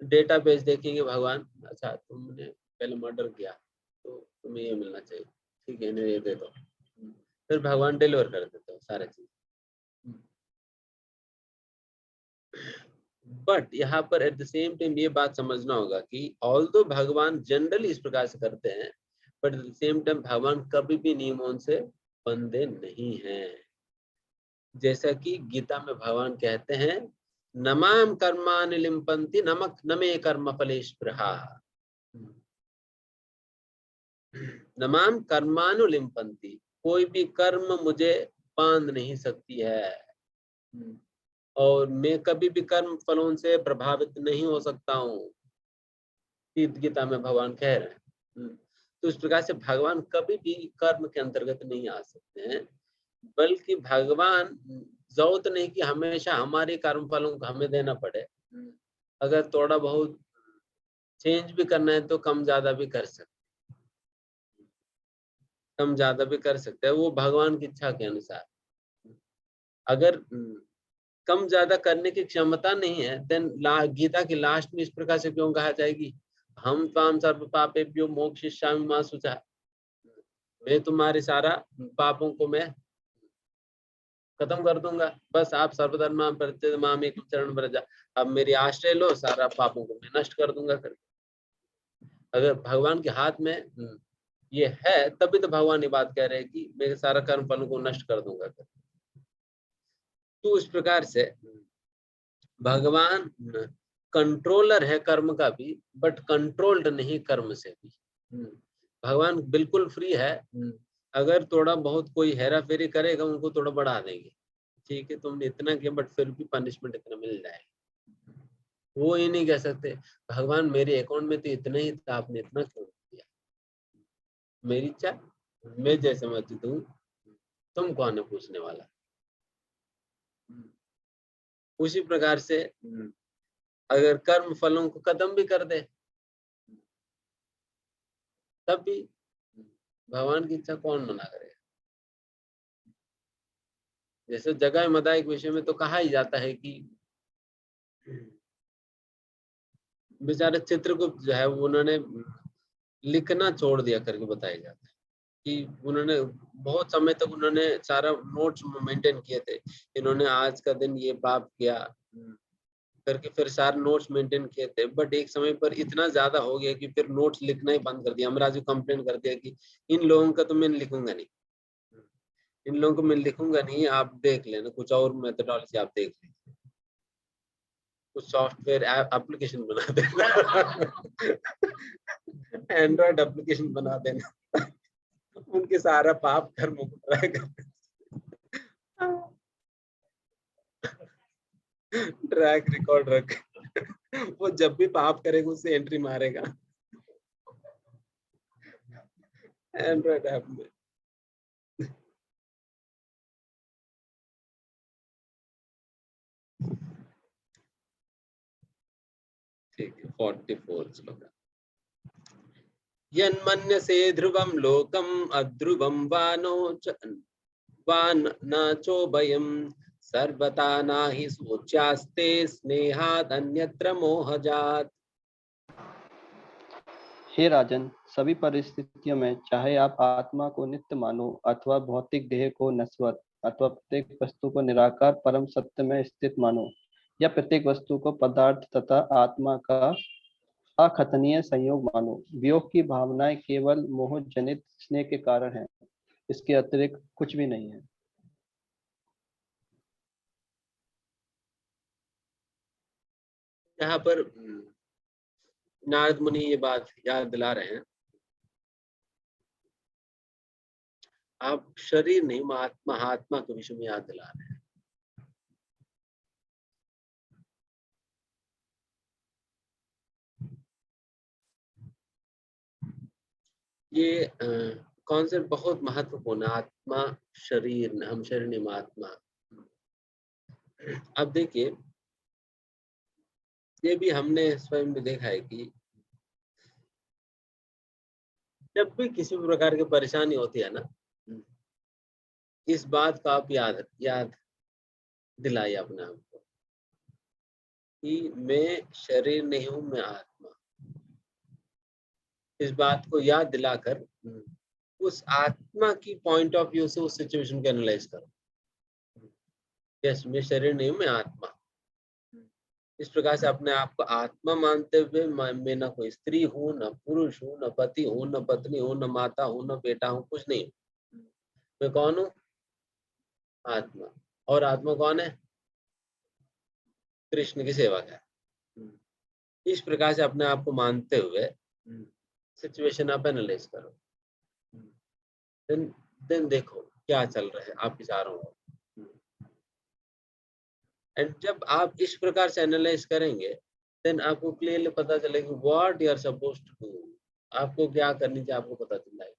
डेटाबेस देखेंगे भगवान, अच्छा तुमने पहले मर्डर किया तो तुम्हें ये मिलना चाहिए, ठीक है इन्हें ये दे दो, फिर भगवान डिलीवर कर देते हो सारे चीज। बट यहाँ पर एट द सेम टाइम ये बात समझना होगा कि ऑल्दो भगवान जनरली इस प्रकार से करते हैं, but at the same time भगवान कभी भी नियमों से बंधे नहीं हैं। जैसा कि गीता में भगवान कहते हैं, नमाम कर्मानि लिम्पन्ति नमक नमे कर्म फलेष्पृहा। नमाम कर्मानु लिम्पन्ति, कोई भी कर्म मुझे बांध नहीं सकती है, और मैं कभी भी कर्म फलों से प्रभावित नहीं हो सकता हूँ, गीता में भगवान कह रहे हैं। तो इस प्रकार से भगवान कभी भी कर्म के अंतर्गत नहीं आ सकते हैं, बल्कि भगवान जरूरत नहीं कि हमेशा हमारे कर्म फलों को हमें देना पड़े। अगर थोड़ा बहुत चेंज भी करना है तो कम ज्यादा भी कर सकते, कम ज्यादा भी कर सकते हैं, वो भगवान की इच्छा के अनुसार। अगर कम ज्यादा करने की क्षमता नहीं है, देन गीता के लास्ट में इस प्रकार से क्यों कहा जाएगी, हम त्वाम सर्व पापेभ्यो मोक्षयिष्यामि मा शुचः, मैं तुम्हारे सारा पापों को मैं खत्म कर दूंगा, बस आप सर्वधर्मान् परित्यज्य माम एकं शरणं व्रज, अब मेरी आश्रय लो, सारा पापों को मैं नष्ट कर दूंगा करके। अगर भगवान के हाथ में ये है, तभी तो भगवान ये बात कह रहे हैं कि मैं सारा कर्म फलों को नष्ट कर दूंगा करके। तो इस प्रकार से भगवान कंट्रोलर है कर्म का भी, बट कंट्रोल्ड नहीं कर्म से भी। भगवान बिल्कुल फ्री है, अगर थोड़ा बहुत कोई हेरा फेरी करेगा उनको थोड़ा बढ़ा देंगे, ठीक है तुमने इतना किया बट फिर भी पनिशमेंट इतना मिल जाएगा। वो ये नहीं कह सकते भगवान मेरे अकाउंट में तो इतना ही था, आपने इतना क्यों दिया, मेरी इच्छा मैं जैसे मर्जी दूं, तुम कौन है पूछने वाला। उसी प्रकार से अगर कर्म फलों को खत्म भी कर दे तब भी भगवान की इच्छा कौन मना करेगा। जैसे जगह मदाई के विषय में तो कहा ही जाता है कि बेचारे चित्रगुप्त जो है उन्होंने लिखना छोड़ दिया करके बताया जाता है कि उन्होंने बहुत समय तक उन्होंने सारा नोट्स मेंटेन किए थे, इन्होंने आज का दिन ये पाप किया करके फिर सारे नोट्स मेंटेन किए थे, बट एक समय पर इतना ज्यादा हो गया कि फिर नोट्स लिखना ही बंद कर दिया। हमराज को कंप्लेन कर दिया कि इन लोगों का तो मैं लिखूंगा नहीं, इन लोगों को मैं लिखूंगा नहीं, आप देख लेना कुछ और मेथोडोलॉजी आप देख लेना, कुछ सॉफ्टवेयर एप्लीकेशन बना देना एंड्रॉइड एप्लीकेशन बना देना उनके सारा पाप कर्म को ट्रैक ट्रैक रिकॉर्ड रख वो जब भी पाप करेगा उससे एंट्री मारेगा एंड्रॉइड ऐप में। ठीक है 44 श्लोक। यन्मन्यसे ध्रुवं लोकम् अध्रुवं वा न चोभयम् सर्वथा नाहि सोच्यास्ते स्नेहादन्यत्र मोहजात्। हे राजन, सभी परिस्थितियों में चाहे आप आत्मा को नित्य मानो अथवा भौतिक देह को नश्वर अथवा प्रत्येक वस्तु को निराकार परम सत्य में स्थित मानो या प्रत्येक वस्तु को पदार्थ तथा आत्मा का अखतनीय संयोग मानो, वियोग की भावनाएं केवल मोह जनित स्नेह के कारण है, इसके अतिरिक्त कुछ भी नहीं है। यहाँ पर नारद मुनि ये बात याद दिला रहे हैं, आप शरीर नहीं महात्मा आत्मा के विषय में याद दिला रहे हैं। ये कॉन्सेप्ट बहुत महत्वपूर्ण है, आत्मा शरीर, हम शरीर नहीं आत्मा। अब देखिए, ये भी हमने स्वयं भी देखा है कि जब भी किसी भी प्रकार की परेशानी होती है ना, इस बात का आप याद याद दिलाइए अपने आप को कि मैं शरीर नहीं हूं, मैं आत्मा। इस बात को याद दिलाकर उस आत्मा की पॉइंट ऑफ व्यू से उस सिचुएशन को एनालाइज करो। यस, मैं शरीर नहीं हूं, मैं आत्मा। इस प्रकार से अपने आप को आत्मा मानते हुए मैं न कोई स्त्री हूँ, न पुरुष हूँ, न पति हूँ, न पत्नी हूँ, न माता हूँ, न बेटा हूँ, कुछ नहीं हूँ। मैं कौन हूँ? आत्मा। और आत्मा कौन है? कृष्ण की सेवक है। इस प्रकार से अपने आप को मानते हुए सिचुएशन आप एनालाइज करो, देन देखो क्या चल रहा है आपके चारों ओर। एंड जब आप इस प्रकार से एनालाइज करेंगे, देन आपको क्लियरली पता चलेगा what you are supposed to do, आपको क्या करनी चाहिए, आपको पता चलेगा।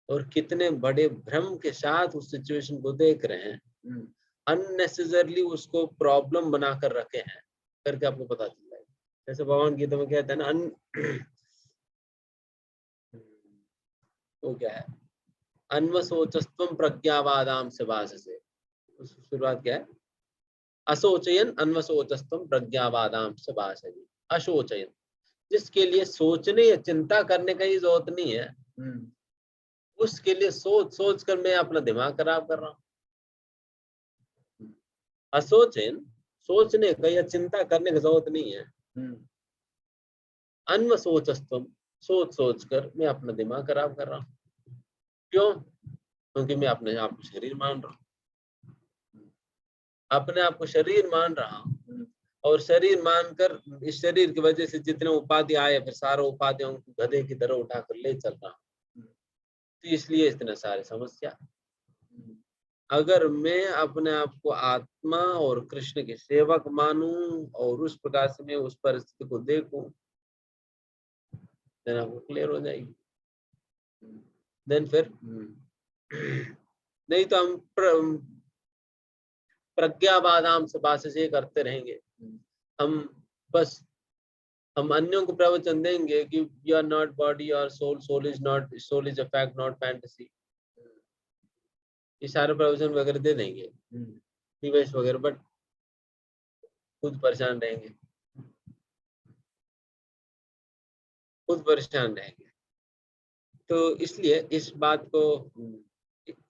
और कितने बड़े भ्रम के साथ उस सिचुएशन को देख रहे हैं, अननेसेसरली उसको प्रॉब्लम बनाकर रखे हैं करके आपको पता चल जाएगा। जैसे भगवान गीता में कहते हैं ना, वो क्या है, अन्वसोचस्त्वं प्रज्ञावादाम से भाष से, शुरुआत क्या है, अशोचयन अन्वसोचस्त्वं प्रज्ञावादाम से भाष। अशोचयन, जिसके लिए सोचने या चिंता करने का ही जरूरत नहीं है, उसके लिए सोच सोच कर मैं अपना दिमाग खराब कर रहा हूँ। असोचन, सोचने का या चिंता करने की जरूरत नहीं है। अन्व सोचस्तम, सोच सोच कर मैं अपना दिमाग खराब कर रहा हूँ। क्यों? क्योंकि मैं अपने आप को शरीर मान रहा हूँ, अपने आप को शरीर मान रहा हूँ, और शरीर मानकर इस शरीर की वजह से जितने उपाधि आए, फिर सारे उपाधियों को गधे की तरह उठाकर ले चल रहा हूँ। तो इसलिए इतने सारे समस्या। अगर मैं अपने आप को आत्मा और कृष्ण के सेवक मानूं और उस प्रकार से मैं उस परिस्थिति को देखूं, देन आपको क्लियर हो जाएगी। देन फिर नहीं तो हम प्रज्ञावादाम से बात से करते रहेंगे। हम बस हम अन्यों को प्रवचन देंगे कि यू आर नॉट बॉडी और soul, soul is not, soul is a fact not fantasy. ये सारे प्रवचन वगैरह दे देंगे, डिवाइस वगैरह, बट खुद परेशान रहेंगे, खुद परेशान रहेंगे। तो इसलिए इस बात को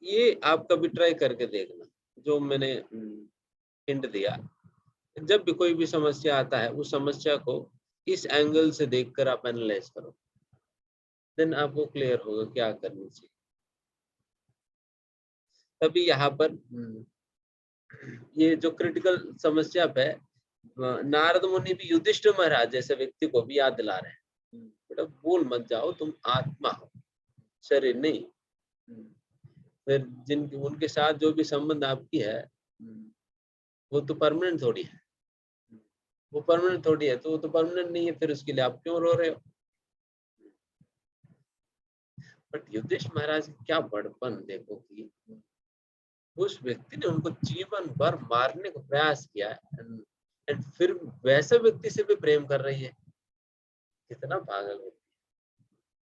ये आप कभी ट्राई करके देखना, जो मैंने हिंट दिया। जब भी कोई भी समस्या आता है, उस समस्या को इस एंगल से देखकर आप एनालाइज करो, देन आपको क्लियर होगा क्या करनी चाहिए। तभी यहाँ पर ये जो क्रिटिकल समस्या पे नारद मुनि भी युधिष्ठिर महाराज जैसे व्यक्ति को भी याद दिला रहे हैं, बेटा भूल मत जाओ, तुम आत्मा हो, शरीर नहीं। फिर जिनकी उनके साथ जो भी संबंध आपकी है, वो तो परमानेंट थोड़ी है, वो परमानेंट थोड़ी है, तो वो तो परमानेंट नहीं है, फिर उसके लिए आप क्यों रो रहे हो? बट युधिष्ठिर महाराज की क्या बड़पन देखो कि उस व्यक्ति ने उनको जीवन भर मारने का प्रयास किया, एंड फिर वैसे व्यक्ति से भी प्रेम कर रही है। कितना पागल व्यक्ति,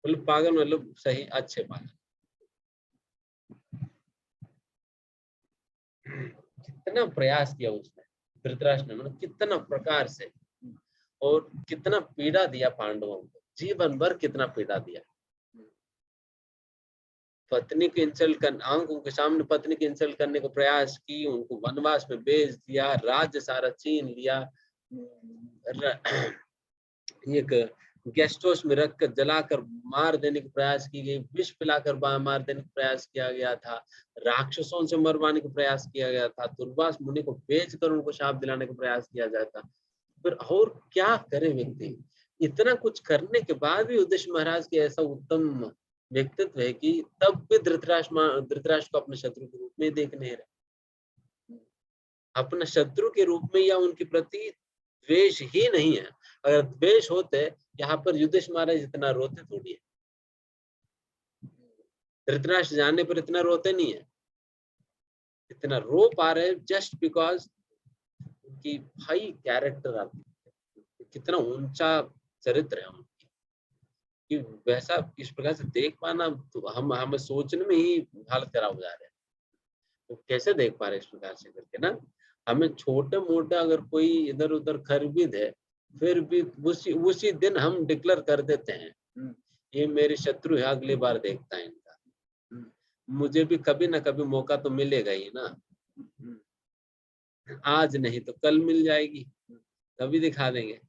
मतलब पागल मतलब सही अच्छे पागल। कितना प्रयास किया उसने, धृतराष्ट्र ने, मतलब कितना प्रकार से और कितना पीड़ा दिया पांडवों को, जीवन भर कितना पीड़ा दिया। पत्नी को इंसल्ट कर, आंखों के सामने पत्नी को इंसल्ट करने का प्रयास की, उनको वनवास में भेज दिया, राज्य सारा छीन लिया, एक गेस्ट हाउस में रखकर जलाकर मार देने का प्रयास की गई, विष पिलाकर मार देने का प्रयास किया गया था, राक्षसों से मरवाने का प्रयास किया गया था, दुर्वास मुनि को बेचकर उनको शाप दिलाने का प्रयास किया जाता। फिर और क्या करे व्यक्ति, इतना कुछ करने के बाद भी युधिष्ठिर महाराज के ऐसा उत्तम व्यक्तित्व है कि तब भी धृतराष्ट्र को अपने शत्रु के रूप में देख नहीं रहे, अपने शत्रु के रूप में या उनके प्रति द्वेष ही नहीं है। अगर द्वेष होते, यहाँ पर युधिष्ठिर महाराज इतना रोते थोड़ी है, धृतराष्ट्र जानने पर इतना रोते नहीं है, इतना रो पा रहे जस्ट बिकॉज उनकी हाई कैरेक्टर आती है, कितना ऊंचा चरित्र है उनकी, कि वैसा इस प्रकार से देख पाना तो हमें सोचने में ही हालत खराब हो जा रहा है। तो कैसे देख पा रहे इस प्रकार से करके ना, हमें छोटे मोटे अगर कोई इधर उधर खरबीद है, फिर भी उसी दिन हम डिक्लेयर कर देते हैं ये मेरे शत्रु है, अगली बार देखता है इनका, मुझे भी कभी ना कभी मौका तो मिलेगा ही ना, आज नहीं तो कल मिल जाएगी, कभी दिखा देंगे।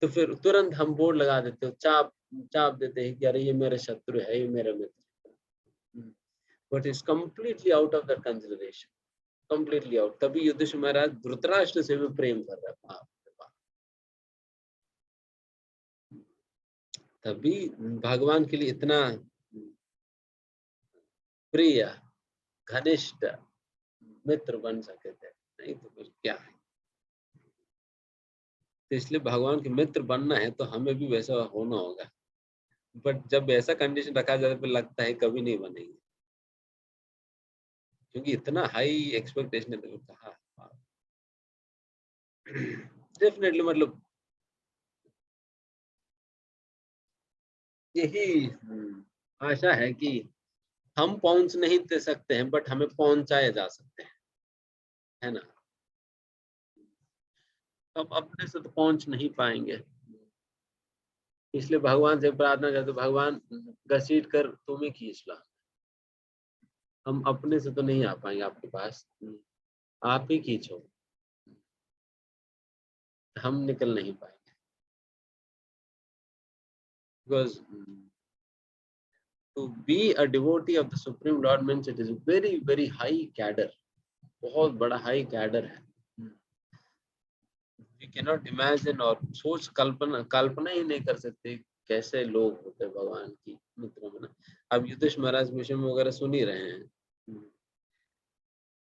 तो फिर तुरंत हम बोर्ड लगा देते हो, चाप देते हैं कि अरे ये मेरे शत्रु है, ये मेरा मित्र, but is completely out of the consideration, completely out. तभी युधिष्ठिर महाराज धृतराष्ट्र से भी प्रेम कर रहा है, तभी भगवान के लिए इतना प्रिय घनिष्ठ मित्र बन सके थे, नहीं तो फिर क्या है। तो इसलिए भगवान के मित्र बनना है तो हमें भी वैसा होना होगा, बट जब ऐसा कंडीशन रखा जाता है तो लगता है कभी नहीं बनेंगे, क्योंकि इतना हाई एक्सपेक्टेशन है। तो कहा डेफिनेटली, मतलब यही आशा है कि हम पहुंच नहीं दे सकते हैं बट हमें पहुंचाए जा सकते हैं, है ना। अब अपने से तो पहुंच नहीं पाएंगे, इसलिए भगवान से प्रार्थना करते, भगवान घसीट कर तुम ही खींच ला, हम अपने से तो नहीं आ पाएंगे आपके पास, आप ही खींचो, हम निकल नहीं पाएंगे। Because to be a devotee of the Supreme Lord means it is a very very high cadre, बहुत बड़ा हाई कैडर है। We cannot imagine, और सोच कल्पना ही नहीं कर सकते कैसे लोग होते भगवान की मित्रों में ना। अब युधिष्ठिर महाराज के विषय में वगैरह सुन ही रहे हैं,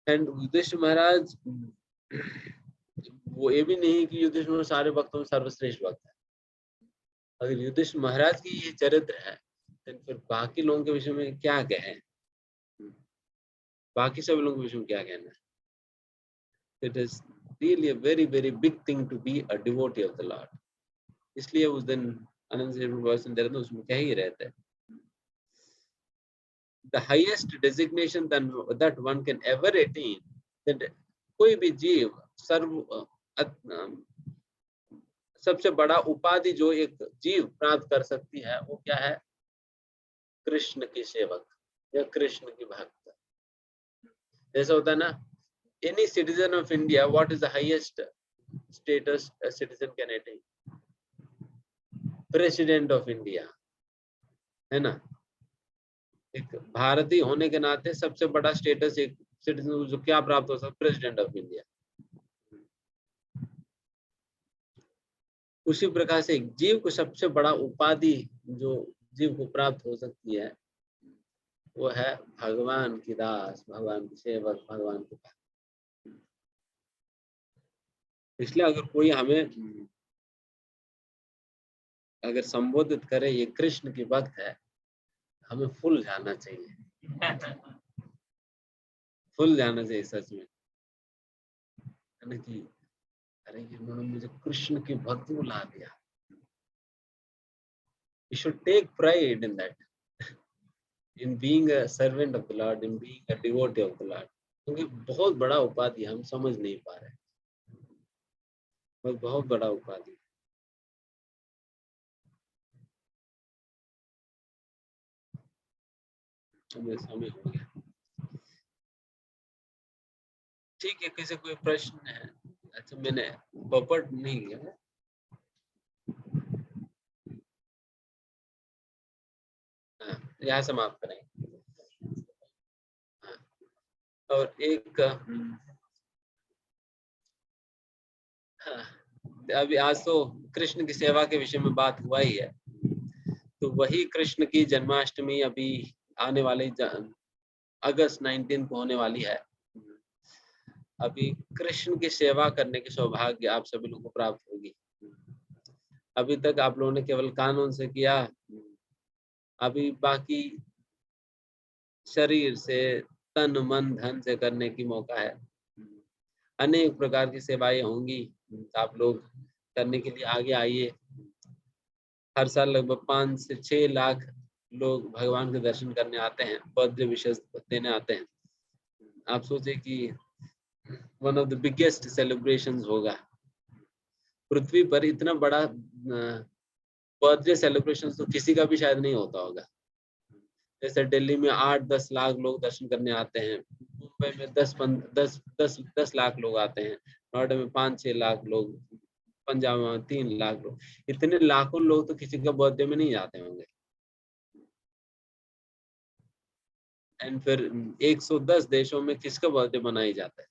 एंड युधिष्ठिर महाराज वो ये भी नहीं कि युधिष्ठिर महाराज सारे भक्तों में सर्वश्रेष्ठ भक्त है। अगर युधिष्ठिर महाराज की ये चरित्र है तो फिर बाकी लोगों के विषय में क्या कहें, बाकी सब लोगों के विषय में क्या कहना है। It is really a very very big thing to be a devotee of the Lord. इसलिए उस दिन आनंद से वर्षन दे रहे थे, उसमें क्या ही रहता है, the highest designation that one can ever attain, that कोई भी जीव सबसे बड़ा उपाधि जो एक जीव प्राप्त कर सकती है वो क्या है, कृष्ण की सेवक या कृष्ण की भक्त। जैसा होता है ना, any citizen of India, what is the highest status a citizen can attain? President of India, है ना। एक भारतीय होने के नाते सबसे बड़ा स्टेटस एक सिटीजन जो क्या प्राप्त हो सकता है, प्रेसिडेंट ऑफ इंडिया। उसी प्रकार से एक जीव को सबसे बड़ा उपाधि जो जीव को प्राप्त हो सकती है वो है भगवान की दास, भगवान की सेवक, भगवान की भक्त। इसलिए अगर कोई हमें अगर संबोधित करे ये कृष्ण की भक्त है, हमें फुल जाना चाहिए, फुल जाना चाहिए सच में, है ना, कि अरे इन्होंने मुझे कृष्ण की भक्त बुला दिया। You should take pride in that, in being a servant of the Lord, in being a devotee of the Lord, क्योंकि बहुत बड़ा उपाधि हम समझ नहीं पा रहे। और बहुत बड़ा उपाधि। समय हो गया। ठीक है, किसी कोई प्रश्न है? अच्छा, मैंने पपट नहीं किया। हाँ, यहाँ समाप्त करें। हाँ, और एक हाँ, अभी आज तो कृष्ण की सेवा के विषय में बात हुआ ही है, तो वही कृष्ण की जन्माष्टमी अभी आने वाले अगस्त 19 को होने वाली है। अभी कृष्ण की सेवा करने की सौभाग्य आप सभी लोगों को प्राप्त होगी। अभी तक आप लोगों ने केवल कानून से किया, अभी बाकी शरीर से, तन मन धन से करने की मौका है। अनेक प्रकार की सेवाएं होंगी, आप लोग करने के लिए आगे आइए। हर साल लगभग 5 से 6 लाख लोग भगवान के दर्शन करने आते हैं, बर्थडे विशेष देने आते हैं। आप सोचे कि one of the biggest celebrations होगा पृथ्वी पर। इतना बड़ा बर्थडे सेलिब्रेशन तो किसी का भी शायद नहीं होता होगा। जैसे दिल्ली में 8-10 लाख लोग दर्शन करने आते हैं, मुंबई में 10 लाख लोग आते हैं, नोएडा में 5-6 लाख लोग, पंजाब में 3 लाख लोग। इतने लाखों लोग तो किसी का बर्थडे में नहीं जाते होंगे। एंड फिर 110 देशों में किसका बर्थडे मनाया जाता है?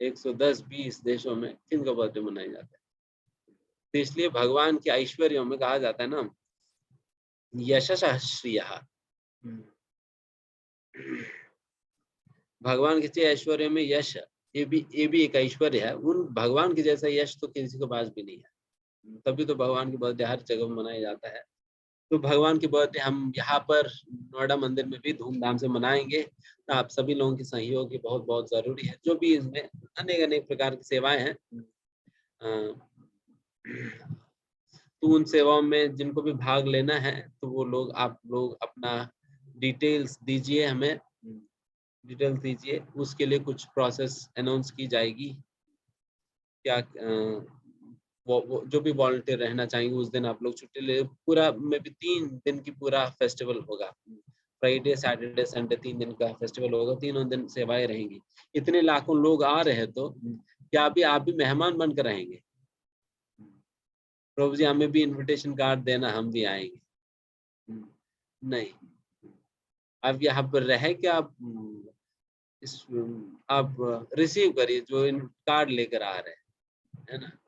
110-20 देशों में किनका बर्थडे मनाया जाता है? तो इसलिए भगवान के ऐश्वर्यों में कहा जाता है ना, यशः श्रियः। भगवान के ऐश्वर्य में यश, ये भी एक ऐश्वर्य है। उन भगवान के जैसा यश तो किसी के पास भी नहीं है। तभी तो भगवान की बर्थडे हर जगह मनाया जाता है। तो भगवान की बर्थडे हम यहाँ पर नोएडा मंदिर में भी धूमधाम से मनाएंगे। तो आप सभी लोगों की सहयोग की बहुत बहुत जरूरी है। जो भी इसमें अनेक अनेक प्रकार की सेवाएं हैं, तो उन सेवाओं में जिनको भी भाग लेना है, तो वो लोग, आप लोग अपना डिटेल्स दीजिए, हमें डिटेल्स दीजिए। उसके लिए कुछ प्रोसेस अनाउंस की जाएगी। क्या वो जो भी वॉलंटियर रहना चाहेंगे उस दिन आप लोग छुट्टी ले। पूरा में भी 3 दिन की पूरा फेस्टिवल होगा। फ्राइडे, सैटरडे, संडे 3 दिन का फेस्टिवल होगा। तीनों दिन सेवाएं रहेंगी। इतने लाखों लोग आ रहे हैं, तो क्या अभी आप भी मेहमान बनकर रहेंगे? प्रभु जी, हमें भी इनविटेशन कार्ड देना, हम भी आएंगे। नहीं, आप यहाँ पर रहे क्या, आप रिसीव करिए जो इन कार्ड लेकर आ रहे हैं, है ना।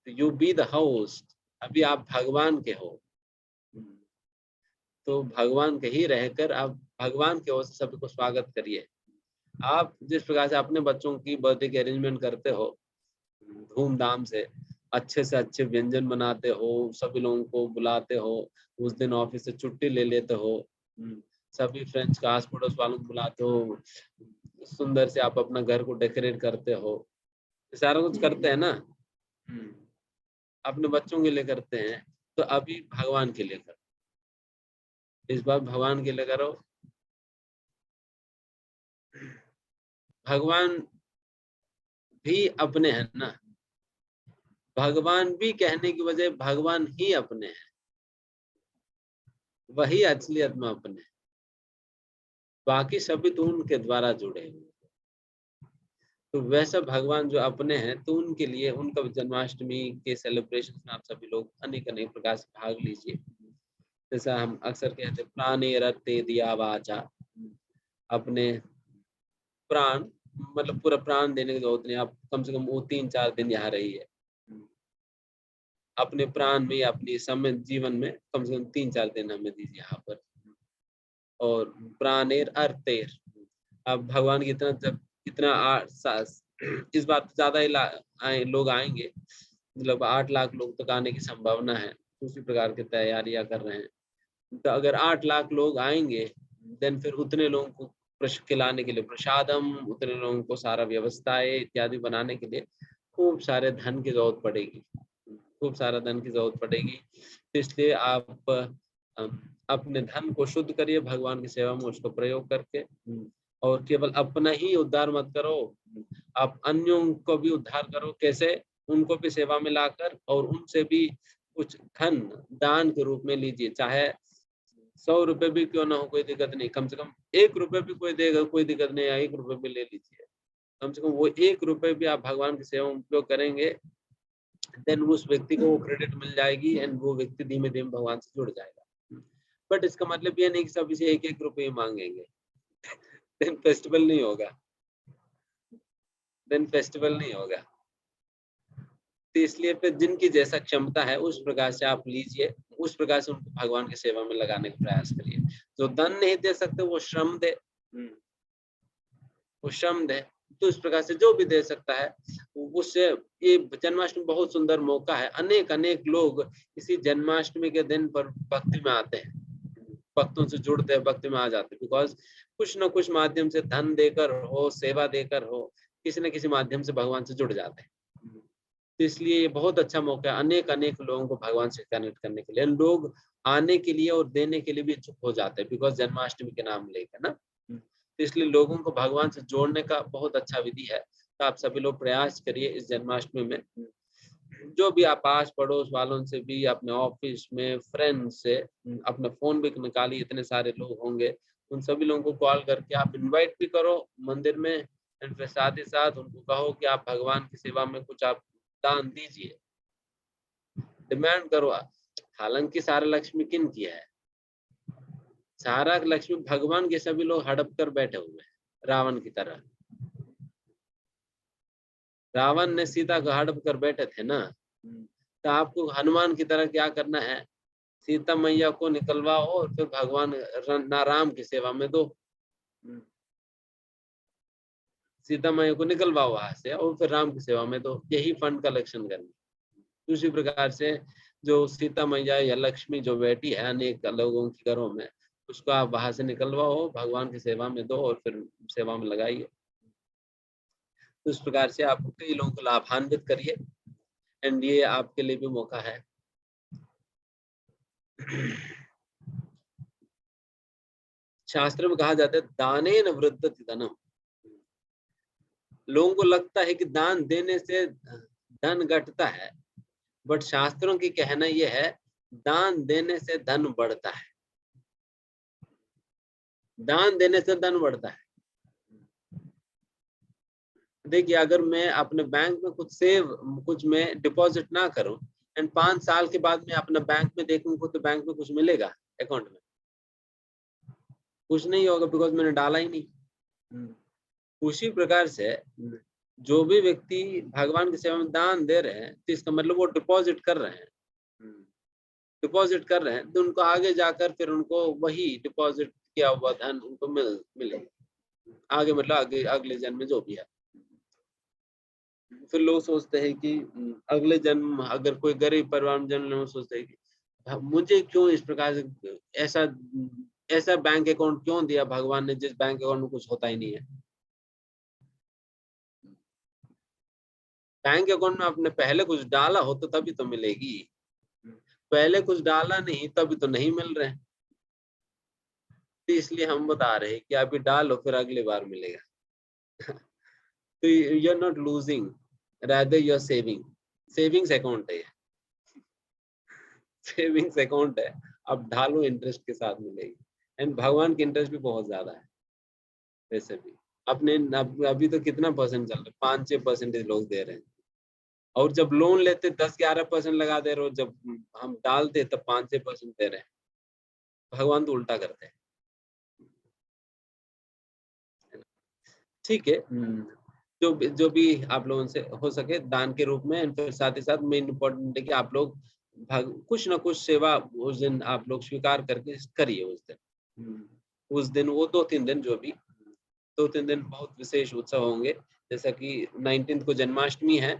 तो यू बी द होस्ट। अभी आप भगवान के हो, तो भगवान के ही रहकर आप भगवान के ओर से सभी को स्वागत करिए। आप जिस प्रकार से अपने बच्चों की बर्थडे के अरेंजमेंट करते हो, धूमधाम से अच्छे व्यंजन बनाते हो, सभी लोगों को बुलाते हो, उस दिन ऑफिस से छुट्टी ले लेते हो, सभी फ्रेंड्स का, आस पड़ोस वालों को बुलाते हो, सुंदर से आप अपना घर को डेकोरेट करते हो, सारा कुछ करते हैं ना। अपने बच्चों के लिए करते हैं, तो अभी भगवान के लिए करो। इस बार भगवान के लिए करो। भगवान भी अपने हैं ना। भगवान भी कहने की वजह, भगवान ही अपने हैं, वही असलियत में अपने हैं। बाकी सभी तो उनके द्वारा जुड़े हुए। तो वैसा भगवान जो अपने हैं, तो उनके लिए, उनका जन्माष्टमी के सेलिब्रेशन में आप सभी लोग अनेक अनेक प्रकार से भाग लीजिए। जैसा हम अक्सर कहते हैं, प्राणे रते दिया वाचा। अपने प्राण, मतलब पूरा प्राण देने की जरूरत नहीं, आप कम से कम वो 3-4 दिन यहाँ रहिए। अपने प्राण में, अपनी समय जीवन में कम से कम 3-4 दिन हमें दीजिए यहाँ पर। और प्राणेर अर्तेर, अब भगवान की इतना इस बार ज्यादा ही लोग आएंगे, मतलब 8 लाख लोग तक आने की संभावना है। उसी प्रकार की तैयारियां कर रहे हैं। तो अगर 8 लाख लोग आएंगे, देन फिर उतने लोगों को खिलाने के लिए प्रसादम, उतने लोगों को सारा व्यवस्थाएं इत्यादि बनाने के लिए खूब सारे धन की जरूरत पड़ेगी, खूब सारा धन की जरूरत पड़ेगी। तो इसलिए आप अपने धन को शुद्ध करिए भगवान की सेवा में, उसको प्रयोग करके। और केवल अपना ही उद्धार मत करो, आप अन्यों को भी उद्धार करो। कैसे? उनको भी सेवा में लाकर और उनसे भी कुछ धन दान के रूप में लीजिए, चाहे 100 रुपए भी क्यों ना हो, कोई दिक्कत नहीं, कम से कम 1 रुपए भी कोई देगा कोई दिक्कत नहीं है, 1 रुपए भी ले लीजिए। कम से कम वो 1 रुपए भी आप भगवान की सेवा में उपयोग करेंगे, देन उस व्यक्ति को वो क्रेडिट मिल जाएगी एंड वो व्यक्ति धीमे-धीमे भगवान से जुड़ जाएगा। बट इसका मतलब ये नहीं कि सब इसे 1-1 रुपए ही माँगेंगे, देन फेस्टिवल नहीं होगा, देन फेस्टिवल नहीं होगा। तो इसलिए फिर जिनकी जैसा क्षमता है उस प्रकार से आप लीजिए, उस प्रकार से उनको भगवान की सेवा में लगाने का प्रयास करिए। जो धन नहीं दे सकते वो श्रम दे, वो श्रम दे। तो इस प्रकार से जो भी दे सकता है उससे, ये जन्माष्टमी बहुत सुंदर मौका है। अनेक लोग इसी जन्माष्टमी के दिन पर भक्ति में आते हैं, भक्तों से जुड़ते हैं, भक्ति में आ जाते हैं, बिकॉज कुछ न कुछ माध्यम से धन देकर हो, सेवा देकर हो, किसी न किसी माध्यम से भगवान से जुड़ जाते हैं। तो इसलिए ये बहुत अच्छा मौका है अनेक लोगों को भगवान से कनेक्ट करने के लिए। लोग आने के लिए और देने के लिए भी इच्छुक हो जाते हैं, बिकॉज जन्माष्टमी के नाम लेकर ना। तो इसलिए लोगों को भगवान से जोड़ने का बहुत अच्छा विधि है। तो आप सभी लोग प्रयास करिए इस जन्माष्टमी में, जो भी आप आस पड़ोस वालों से भी, अपने ऑफिस में फ्रेंड से, अपना फोन भी निकालिए, इतने सारे लोग होंगे, उन सभी लोगों को कॉल करके आप इनवाइट भी करो मंदिर में, एंड फिर साथ ही साथ उनको कहो कि आप भगवान की सेवा में कुछ आप दान दीजिए, डिमांड करो। हालांकि सारा लक्ष्मी किन की है? सारा लक्ष्मी भगवान के सभी लोग हड़प कर बैठे हुए हैं, रावण की तरह। रावण ने सीता को हड़प कर बैठे थे ना, तो आपको हनुमान की तरह क्या करना है? सीता मैया को निकलवाओ और फिर भगवान राम की सेवा में दो। सीता मैया को निकलवाओ वहां से और फिर राम की सेवा में दो, यही फंड कलेक्शन करनी। उसी प्रकार से जो सीता मैया या लक्ष्मी जो बैठी है अनेक लोगों के घरों में, उसको आप वहां से निकलवाओ, भगवान की सेवा में दो और फिर सेवा में लगाइए। तो इस प्रकार से आप कई लोगों को लाभान्वित करिए, एंड ये आपके लिए भी मौका है। शास्त्र में कहा जाता है दानेन वृद्धति धनम। लोगों को लगता है कि दान देने से धन घटता है, बट शास्त्रों की कहना यह है दान देने से धन बढ़ता है। दान देने से धन बढ़ता है। देखिए, अगर मैं अपने बैंक में कुछ मैं डिपॉजिट ना करूं एंड 5 साल के बाद मैं अपना बैंक में देखूंगा तो बैंक में कुछ मिलेगा अकाउंट में? कुछ नहीं होगा, बिकॉज मैंने डाला ही नहीं। उसी प्रकार से जो भी व्यक्ति भगवान की सेवा में दान दे रहे हैं, तो इसका मतलब वो डिपॉजिट कर रहे हैं, डिपॉजिट कर रहे हैं, तो उनको आगे जाकर फिर उनको वही डिपॉजिट किया हुआ धन उनको मिले आगे, मतलब आगे अगले जन्म में जो भी है। फिर लोग सोचते हैं कि अगले जन्म, अगर कोई गरीब परिवार में जन्म लेना, सोचते हैं कि मुझे क्यों इस प्रकार से ऐसा बैंक अकाउंट क्यों दिया भगवान ने, जिस बैंक अकाउंट में कुछ होता ही नहीं है। बैंक अकाउंट में आपने पहले कुछ डाला हो तो तभी तो मिलेगी, पहले कुछ डाला नहीं तभी तो नहीं मिल रहे। तो इसलिए हम बता रहे हैं कि अभी डालो फिर अगली बार मिलेगा। तो you are not losing, rather you are saving. Savings account है, सेविंग्स अकाउंट है, अब डालो इंटरेस्ट के साथ मिलेगी। एंड भगवान की इंटरेस्ट भी बहुत ज्यादा है वैसे भी। अपने अभी तो कितना परसेंट चल रहा है? 5-6% लोग दे रहे हैं, और जब लोन लेते 10-11% लगा दे रहे हो, जब हम डालते तब 5-6% दे रहे हैं। भगवान तो उल्टा करते हैं। ठीक है, जो भी आप लोगों से हो सके दान के रूप में, फिर साथ ही साथ मेन इम्पोर्टेंट है कि आप लोग कुछ ना कुछ सेवा उस दिन आप लोग स्वीकार करके करिए। उस दिन वो 2-3 दिन, जो भी 2-3 दिन बहुत विशेष उत्सव होंगे। जैसा कि 19th को जन्माष्टमी है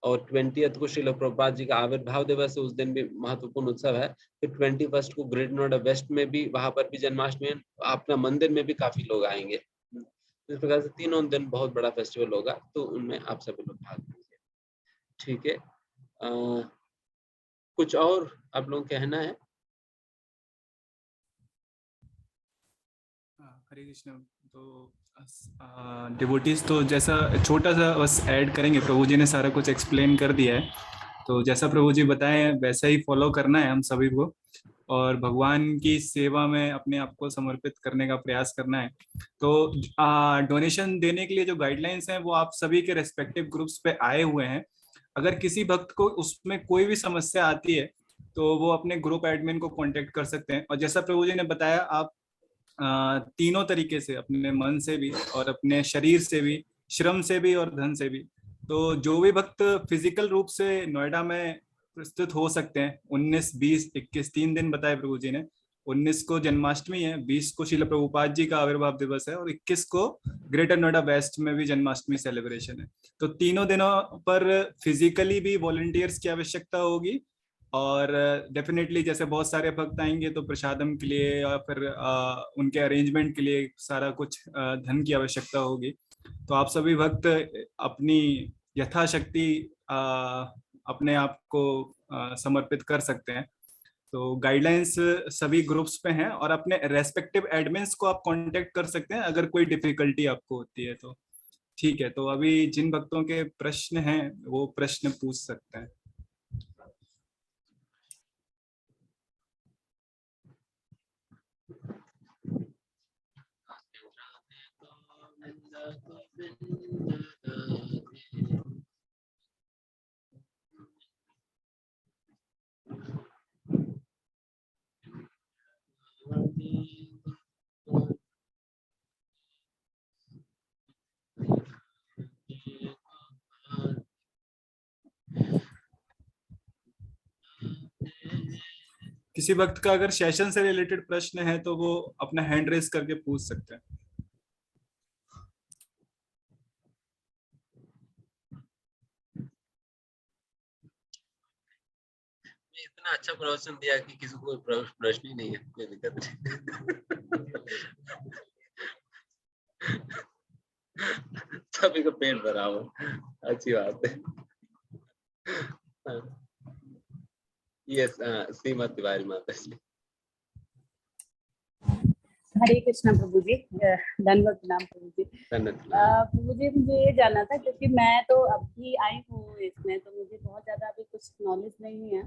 और 20th को श्रील प्रभुपाद जी का आविर्भाव दिवस है, उस दिन भी महत्वपूर्ण उत्सव है। फिर 21st को ग्रेट नोएडा वेस्ट में भी, वहां पर भी जन्माष्टमी है, अपना मंदिर में भी काफी लोग आएंगे। इस प्रकार से 3 दिन बहुत बड़ा फेस्टिवल होगा, तो उनमें आप सभी लोग भाग लीजिए। ठीक है, कुछ और आप लोग कहना है? हरे कृष्ण। तो डिवोटीज तो जैसा छोटा सा बस ऐड करेंगे, प्रभु जी ने सारा कुछ एक्सप्लेन कर दिया है, तो जैसा प्रभु जी बताए हैं वैसा ही फॉलो करना है हम सभी को, और भगवान की सेवा में अपने आप को समर्पित करने का प्रयास करना है। तो डोनेशन देने के लिए जो गाइडलाइंस हैं वो आप सभी के रेस्पेक्टिव ग्रुप्स पे आए हुए हैं। अगर किसी भक्त को उसमें कोई भी समस्या आती है तो वो अपने ग्रुप एडमिन को कांटेक्ट कर सकते हैं, और जैसा प्रभु जी ने बताया आप तीनों तरीके से, अपने मन से भी और अपने शरीर से भी, श्रम से भी और धन से भी। तो जो भी भक्त फिजिकल रूप से नोएडा में प्रस्तुत हो सकते हैं, 19, 20, 21 3 दिन बताए प्रभु जी ने। 19 को जन्माष्टमी है, 20 को शिला प्रभुपाद जी का आविर्भाव दिवस है, और 21 को ग्रेटर नोएडा वेस्ट में भी जन्माष्टमी सेलिब्रेशन है। तो तीनों दिनों पर फिजिकली भी वॉलंटियर्स की आवश्यकता होगी, और डेफिनेटली जैसे बहुत सारे भक्त आएंगे तो प्रसादम के लिए या फिर उनके अरेंजमेंट के लिए सारा कुछ धन की आवश्यकता होगी। तो आप सभी भक्त अपनी यथाशक्ति अपने आप को समर्पित कर सकते हैं। तो गाइडलाइंस सभी ग्रुप्स पे हैं, और अपने रेस्पेक्टिव एडमिन्स को आप कांटेक्ट कर सकते हैं अगर कोई डिफिकल्टी आपको होती है तो। ठीक है, तो अभी जिन भक्तों के प्रश्न हैं वो प्रश्न पूछ सकते हैं। किसी वक्त का अगर सेशन से रिलेटेड प्रश्न है तो वो अपना हैंड रेस करके पूछ सकते हैं। इतना अच्छा प्रवचन दिया कि किसी को प्रश्न ही नहीं है, कोई दिक्कत नहीं। सभी को पेट भरा हो, अच्छी बात है। यस, श्रीमती तिवारी माता जी। हरे कृष्णा प्रभु जी, धन्यवाद प्रणाम प्रभु जी। प्रभु जी मुझे ये जानना था, क्योंकि मैं तो अभी आई हूँ इसमें, तो मुझे बहुत ज्यादा अभी कुछ नॉलेज नहीं है।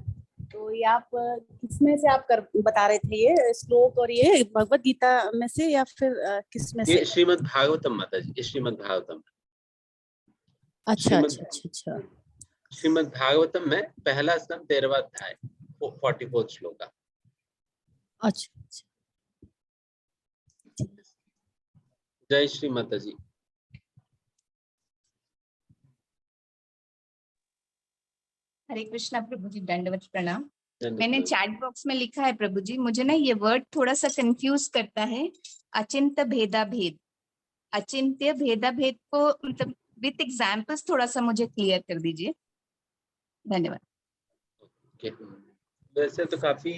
तो ये आप किसमें से आप बता रहे थे, ये श्लोक और ये भगवत गीता में से या फिर किसमें से? ये श्रीमद् भागवतम माता जी, ये श्रीमद् भागवतम। अच्छा अच्छा अच्छा अच्छा। श्रीमद् भागवतम में पहला स्कंद 13वां अध्याय 44 श्लोक। अच्छा अच्छा। जय श्री माता जी। हरे कृष्णा प्रभु जी, दंडवत प्रणाम। मैंने चैट बॉक्स में लिखा है प्रभु जी, मुझे ना ये वर्ड थोड़ा सा कंफ्यूज करता है, अचिंत्य भेदा भेद। अचिंत्य भेदा भेद को मतलब विथ एग्जांपल्स थोड़ा सा मुझे क्लियर कर दीजिए, धन्यवाद। वैसे तो काफी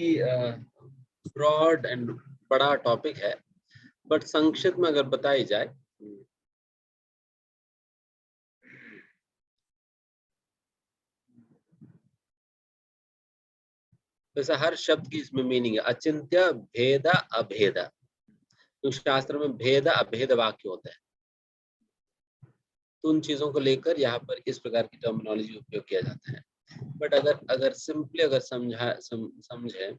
ब्रॉड एंड बड़ा टॉपिक है, बट संक्षिप्त में अगर बताई जाए वैसे हर शब्द की इसमें मीनिंग है। अचिंत्य भेद अभेद, तो शास्त्र में भेद अभेद वाक्य होता है, तो उन चीजों को लेकर यहाँ पर इस प्रकार की टर्मिनोलॉजी उपयोग किया जाता है। बट अगर सिंपली अगर समझे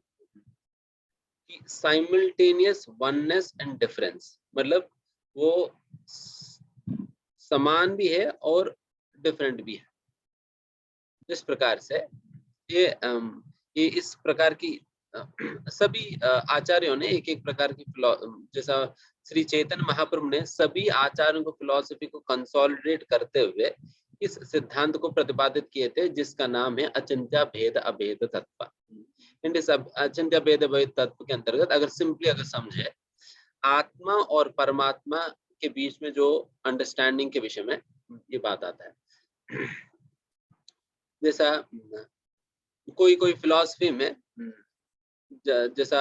कि साइमल्टेनियस वननेस एंड डिफरेंस, मतलब वो समान भी है और डिफरेंट भी है। इस प्रकार से ये इस प्रकार की सभी आचार्यों ने एक एक प्रकार की जैसा श्री चैतन्य महाप्रभु ने सभी आचार्यों को फिलॉसफी को कंसोलिडेट करते हुए इस सिद्धांत को प्रतिपादित किए थे, जिसका नाम है अचिंत्य भेद अभेद तत्व। इस अचिंत्य भेद अभेद तत्व के अंतर्गत अगर सिंपली अगर समझे, आत्मा और परमात्मा के बीच में जो अंडरस्टैंडिंग के विषय में ये बात आता है। जैसा कोई फिलॉसफी में जैसा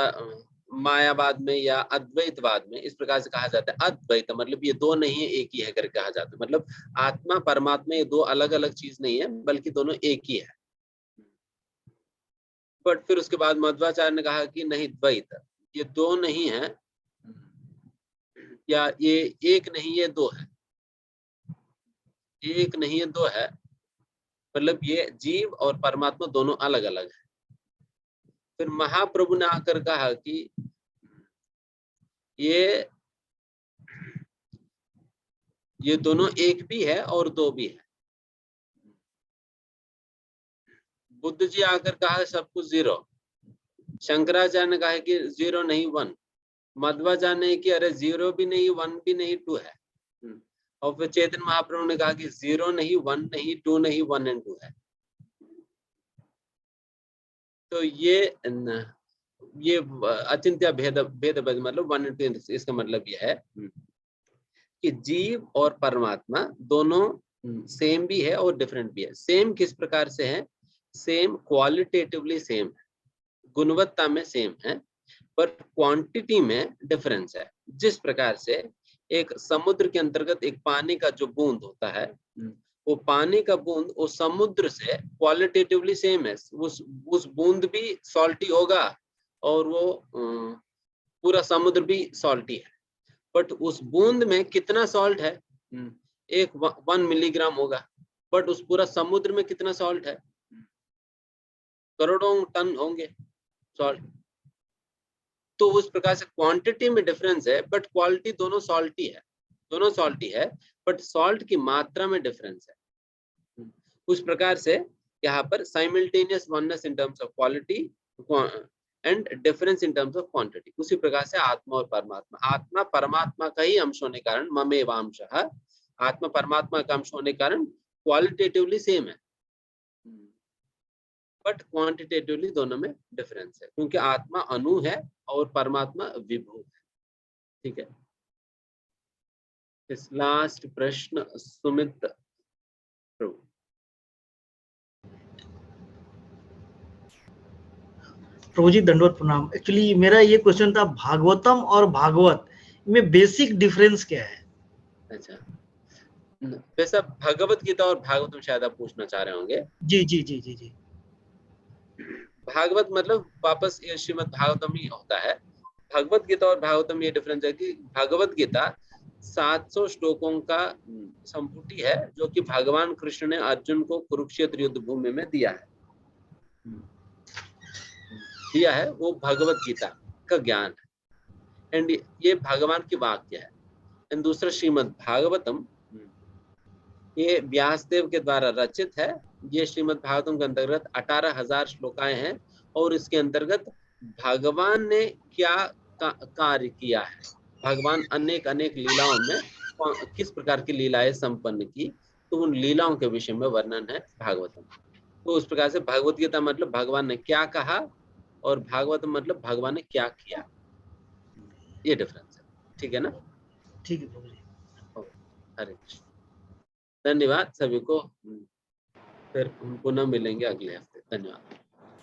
मायावाद में या अद्वैतवाद में इस प्रकार से कहा जाता है, अद्वैत मतलब ये दो नहीं है एक ही है करके कहा जाता है, मतलब आत्मा परमात्मा ये दो अलग अलग चीज नहीं है बल्कि दोनों एक ही है। बट फिर उसके बाद मध्वाचार्य ने कहा कि नहीं, द्वैत ये दो नहीं है, या ये एक नहीं ये दो है, एक नहीं ये दो है, मतलब ये जीव और परमात्मा दोनों अलग अलग है। फिर महाप्रभु ने आकर कहा कि ये दोनों एक भी है और दो भी है। बुद्ध जी आकर कहा सब कुछ जीरो, शंकराचार्य ने कहा कि जीरो नहीं वन, मध्वाचार्य ने कि अरे जीरो भी नहीं वन भी नहीं टू है, और फिर चैतन्य महाप्रभु ने कहा कि जीरो नहीं वन नहीं टू नहीं वन एंड टू है। तो ये अचिंत्य भेद भेद मतलब वन एंड टू, इसका मतलब यह है कि जीव और परमात्मा दोनों सेम भी है और डिफरेंट भी है। सेम किस प्रकार से है? सेम क्वालिटेटिवली सेम है, गुणवत्ता में सेम है, पर क्वांटिटी में डिफरेंस है। जिस प्रकार से एक समुद्र के अंतर्गत एक पानी का जो बूंद होता है, वो पानी का बूंद उस समुद्र से क्वालिटेटिवली सेम है, उस बूंद भी सॉल्टी होगा और वो पूरा समुद्र भी सॉल्टी है, बट उस बूंद में कितना सॉल्ट है? एक 1 मिलीग्राम होगा, बट उस पूरा समुद्र में कितना सॉल्ट है? करोड़ों टन होंगे सॉल्ट। तो उस प्रकार से क्वांटिटी में डिफरेंस है, बट क्वालिटी दोनों सॉल्टी है, दोनों सॉल्टी है, बट सॉल्ट की मात्रा में डिफरेंस है। उस प्रकार से यहाँ पर simultaneous oneness in terms of quality and difference in terms of quantity. उसी प्रकार से आत्मा और परमात्मा, आत्मा परमात्मा का ही अंश होने के कारण ममेवांशः, आत्मा परमात्मा का अंश होने के कारण क्वालिटेटिवली सेम है, बट क्वांटिटेटिवली दोनों में डिफरेंस है, क्योंकि आत्मा अणु है और परमात्मा विभू है। ठीक है। इस लास्ट प्रश्न सुमित प्रभु। प्रभु जी दंडवत प्रणाम। एक्चुअली मेरा ये क्वेश्चन था, भागवतम और भागवत में बेसिक डिफरेंस क्या है? अच्छा, वैसा भगवत गीता और भागवतम शायद आप पूछना चाह रहे होंगे। जी जी जी जी जी। भागवत मतलब वापस ये श्रीमद् भागवतम ही होता है। भगवत गीता और भागवतम ये डिफरेंस है कि भगवत गीता 700 श्लोकों का संपुटी है, जो कि भगवान कृष्ण ने अर्जुन को कुरुक्षेत्र युद्ध भूमि में दिया है, वो भगवत गीता का ज्ञान है, एंड ये भगवान की वाक्य है। एंड दूसरा श्रीमद् भागवतम, ये व्यासदेव के द्वारा रचित है। ये श्रीमद् भागवतम के अंतर्गत 18,000 श्लोकाएं हैं, और इसके अंतर्गत भगवान ने क्या कार्य किया है, भगवान अनेक अनेक लीलाओं में किस प्रकार की लीलाएं संपन्न की, तो उन लीलाओं के विषय में वर्णन है भागवतम। तो उस प्रकार से भगवत गीता मतलब भगवान ने क्या कहा, और भागवतम मतलब भगवान ने क्या किया, ये डिफरेंस है। ठीक है ना? ठीक है प्रभु जी। हरे कृष्ण। धन्यवाद सभी को, फिर हम पुनः मिलेंगे अगले हफ्ते। धन्यवाद।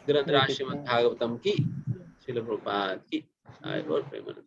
ग्रंथराज श्रीमद् भागवतम की, श्रील प्रभुपाद की, और प्रेमानंद।